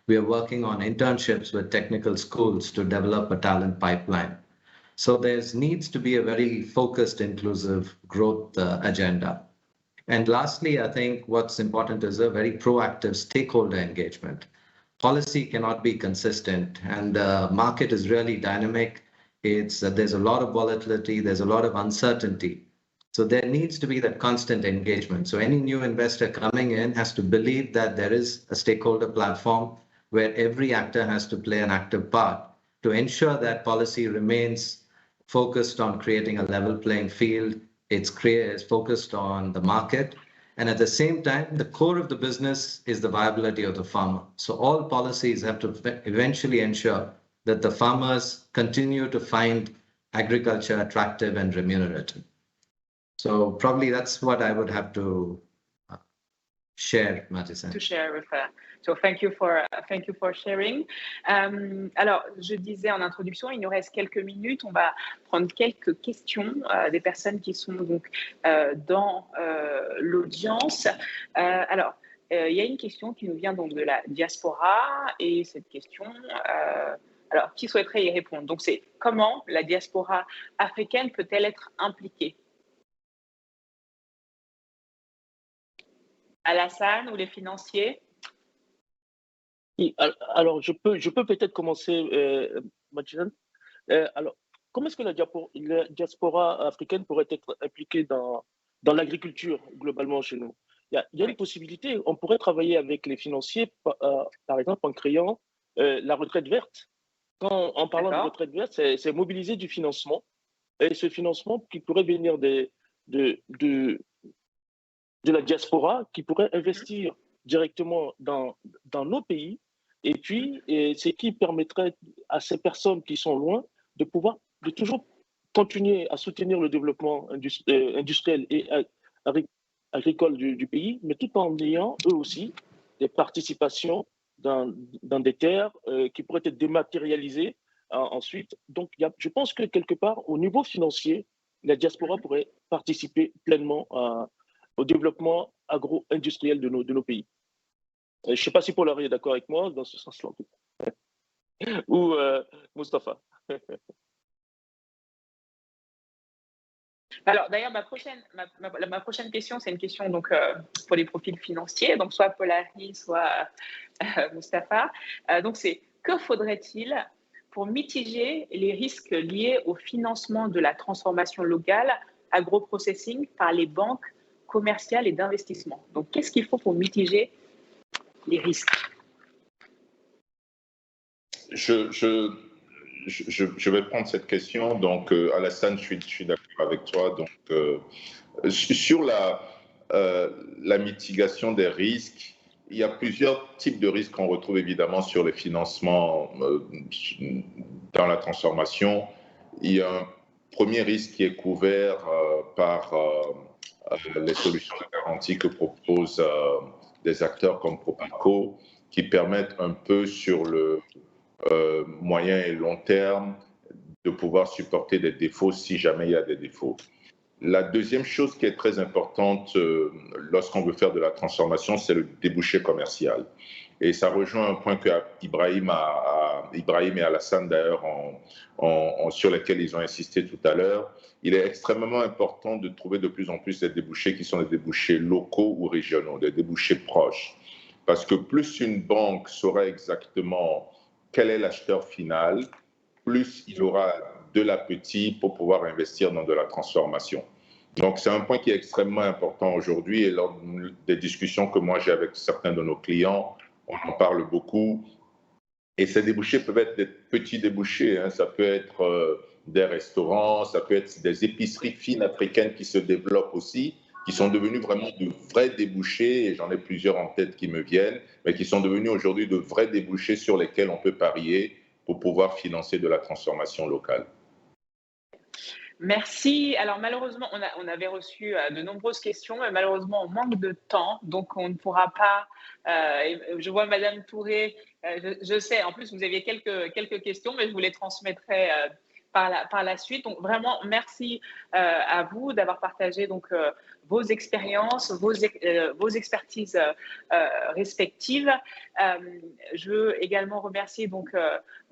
We are working on internships with technical schools to develop a talent pipeline. So there needs to be a very focused, inclusive growth agenda. And lastly, I think what's important is a very proactive stakeholder engagement. Policy cannot be consistent, and the market is really dynamic. There's a lot of volatility, there's a lot of uncertainty. So there needs to be that constant engagement. So any new investor coming in has to believe that there is a stakeholder platform where every actor has to play an active part to ensure that policy remains focused on creating a level playing field. It's focused on the market. And at the same time, the core of the business is the viability of the farmer. So all policies have to eventually ensure that the farmers continue to find agriculture attractive and remunerative. So probably that's what I would have to share, Madison. To share with her. So thank you for sharing. Alors, je disais en introduction, il nous reste quelques minutes. On va prendre quelques questions des personnes qui sont donc dans l'audience. Alors, il y a une question qui nous vient donc de la diaspora, et cette question, alors, qui souhaiterait y répondre? Donc, c'est comment la diaspora africaine peut-elle être impliquée? Alassane ou les financiers? Alors, je peux peut-être commencer, Madjane. Alors, comment est-ce que la diaspora africaine pourrait être impliquée dans l'agriculture globalement chez nous? Il y a une possibilité. On pourrait travailler avec les financiers, par exemple, en créant la retraite verte. En parlant de retraite verte, c'est mobiliser du financement. Et ce financement qui pourrait venir de la diaspora, qui pourrait investir directement dans nos pays, et puis ce qui permettrait à ces personnes qui sont loin de toujours continuer à soutenir le développement industriel et agricole du pays, mais tout en ayant eux aussi des participations dans des terres qui pourraient être dématérialisées ensuite. Donc je pense que quelque part, au niveau financier, la diaspora pourrait participer pleinement au développement agro-industriel de nos pays. Je ne sais pas si Paul Henri est d'accord avec moi dans ce sens-là. Ou Mustapha. Alors, d'ailleurs, ma prochaine question, c'est une question donc, pour les profils financiers, donc soit Polari, soit Mustapha. Donc, c'est que faudrait-il pour mitiger les risques liés au financement de la transformation locale agro-processing par les banques commerciales et d'investissement? Donc, qu'est-ce qu'il faut pour mitiger les risques? Je vais prendre cette question. Donc, Alassane, je suis d'accord avec toi. Donc, sur la mitigation des risques, il y a plusieurs types de risques qu'on retrouve évidemment sur les financements dans la transformation. Il y a un premier risque qui est couvert par les solutions de garantie que proposent des acteurs comme Proparco, qui permettent un peu sur le moyen et long terme de pouvoir supporter des défauts si jamais il y a des défauts. La deuxième chose qui est très importante lorsqu'on veut faire de la transformation, c'est le débouché commercial. Et ça rejoint un point que Ibrahim et Alassane d'ailleurs sur lesquels ils ont insisté tout à l'heure. Il est extrêmement important de trouver de plus en plus des débouchés qui sont des débouchés locaux ou régionaux, des débouchés proches. Parce que plus une banque saura exactement quel est l'acheteur final, plus il aura de l'appétit pour pouvoir investir dans de la transformation. Donc, c'est un point qui est extrêmement important aujourd'hui et lors des discussions que moi j'ai avec certains de nos clients, on en parle beaucoup. Et ces débouchés peuvent être des petits débouchés, hein. Ça peut être des restaurants, ça peut être des épiceries fines africaines qui se développent aussi, qui sont devenus vraiment de vrais débouchés, et j'en ai plusieurs en tête qui me viennent, mais qui sont devenus aujourd'hui de vrais débouchés sur lesquels on peut parier pour pouvoir financer de la transformation locale. Merci. Alors malheureusement, on avait reçu de nombreuses questions, mais malheureusement, on manque de temps, donc on ne pourra pas. Je vois Madame Touré, je sais, en plus, vous aviez quelques questions, mais je vous les transmettrai par la suite. Donc vraiment, merci à vous d'avoir partagé donc, vos expériences, vos expertises respectives. Je veux également remercier donc,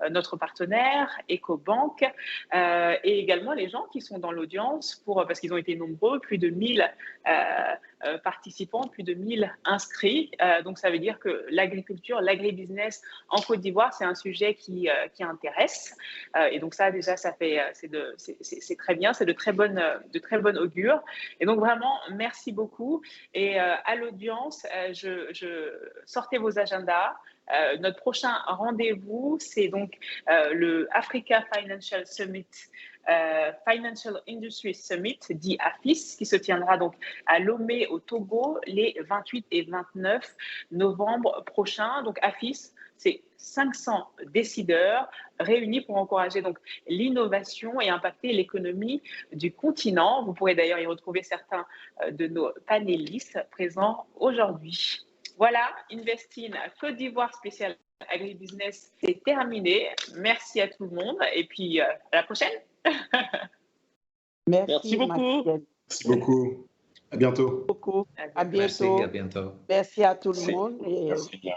notre partenaire, EcoBank, et également les gens qui sont dans l'audience, parce qu'ils ont été nombreux, plus de 1000 participants, plus de 1000 inscrits. Donc, ça veut dire que l'agriculture, l'agribusiness en Côte d'Ivoire, c'est un sujet qui intéresse. Et donc, ça, déjà, c'est très bien, c'est de très bonne augure. Et donc, vraiment, merci beaucoup. Et à l'audience, sortez vos agendas. Notre prochain rendez-vous, c'est donc le Africa Financial Summit, Financial Industry Summit, dit AFIS, qui se tiendra donc à Lomé au Togo les 28 et 29 novembre prochains. Donc AFIS, c'est 500 décideurs réunis pour encourager donc l'innovation et impacter l'économie du continent. Vous pourrez d'ailleurs y retrouver certains de nos panélistes présents aujourd'hui. Voilà, Investin Côte d'Ivoire spécial agribusiness, c'est terminé. Merci à tout le monde et puis à la prochaine. Merci beaucoup. Merci beaucoup. À bientôt. À bientôt. Merci, à bientôt. Merci à tout le monde. Et Merci bien.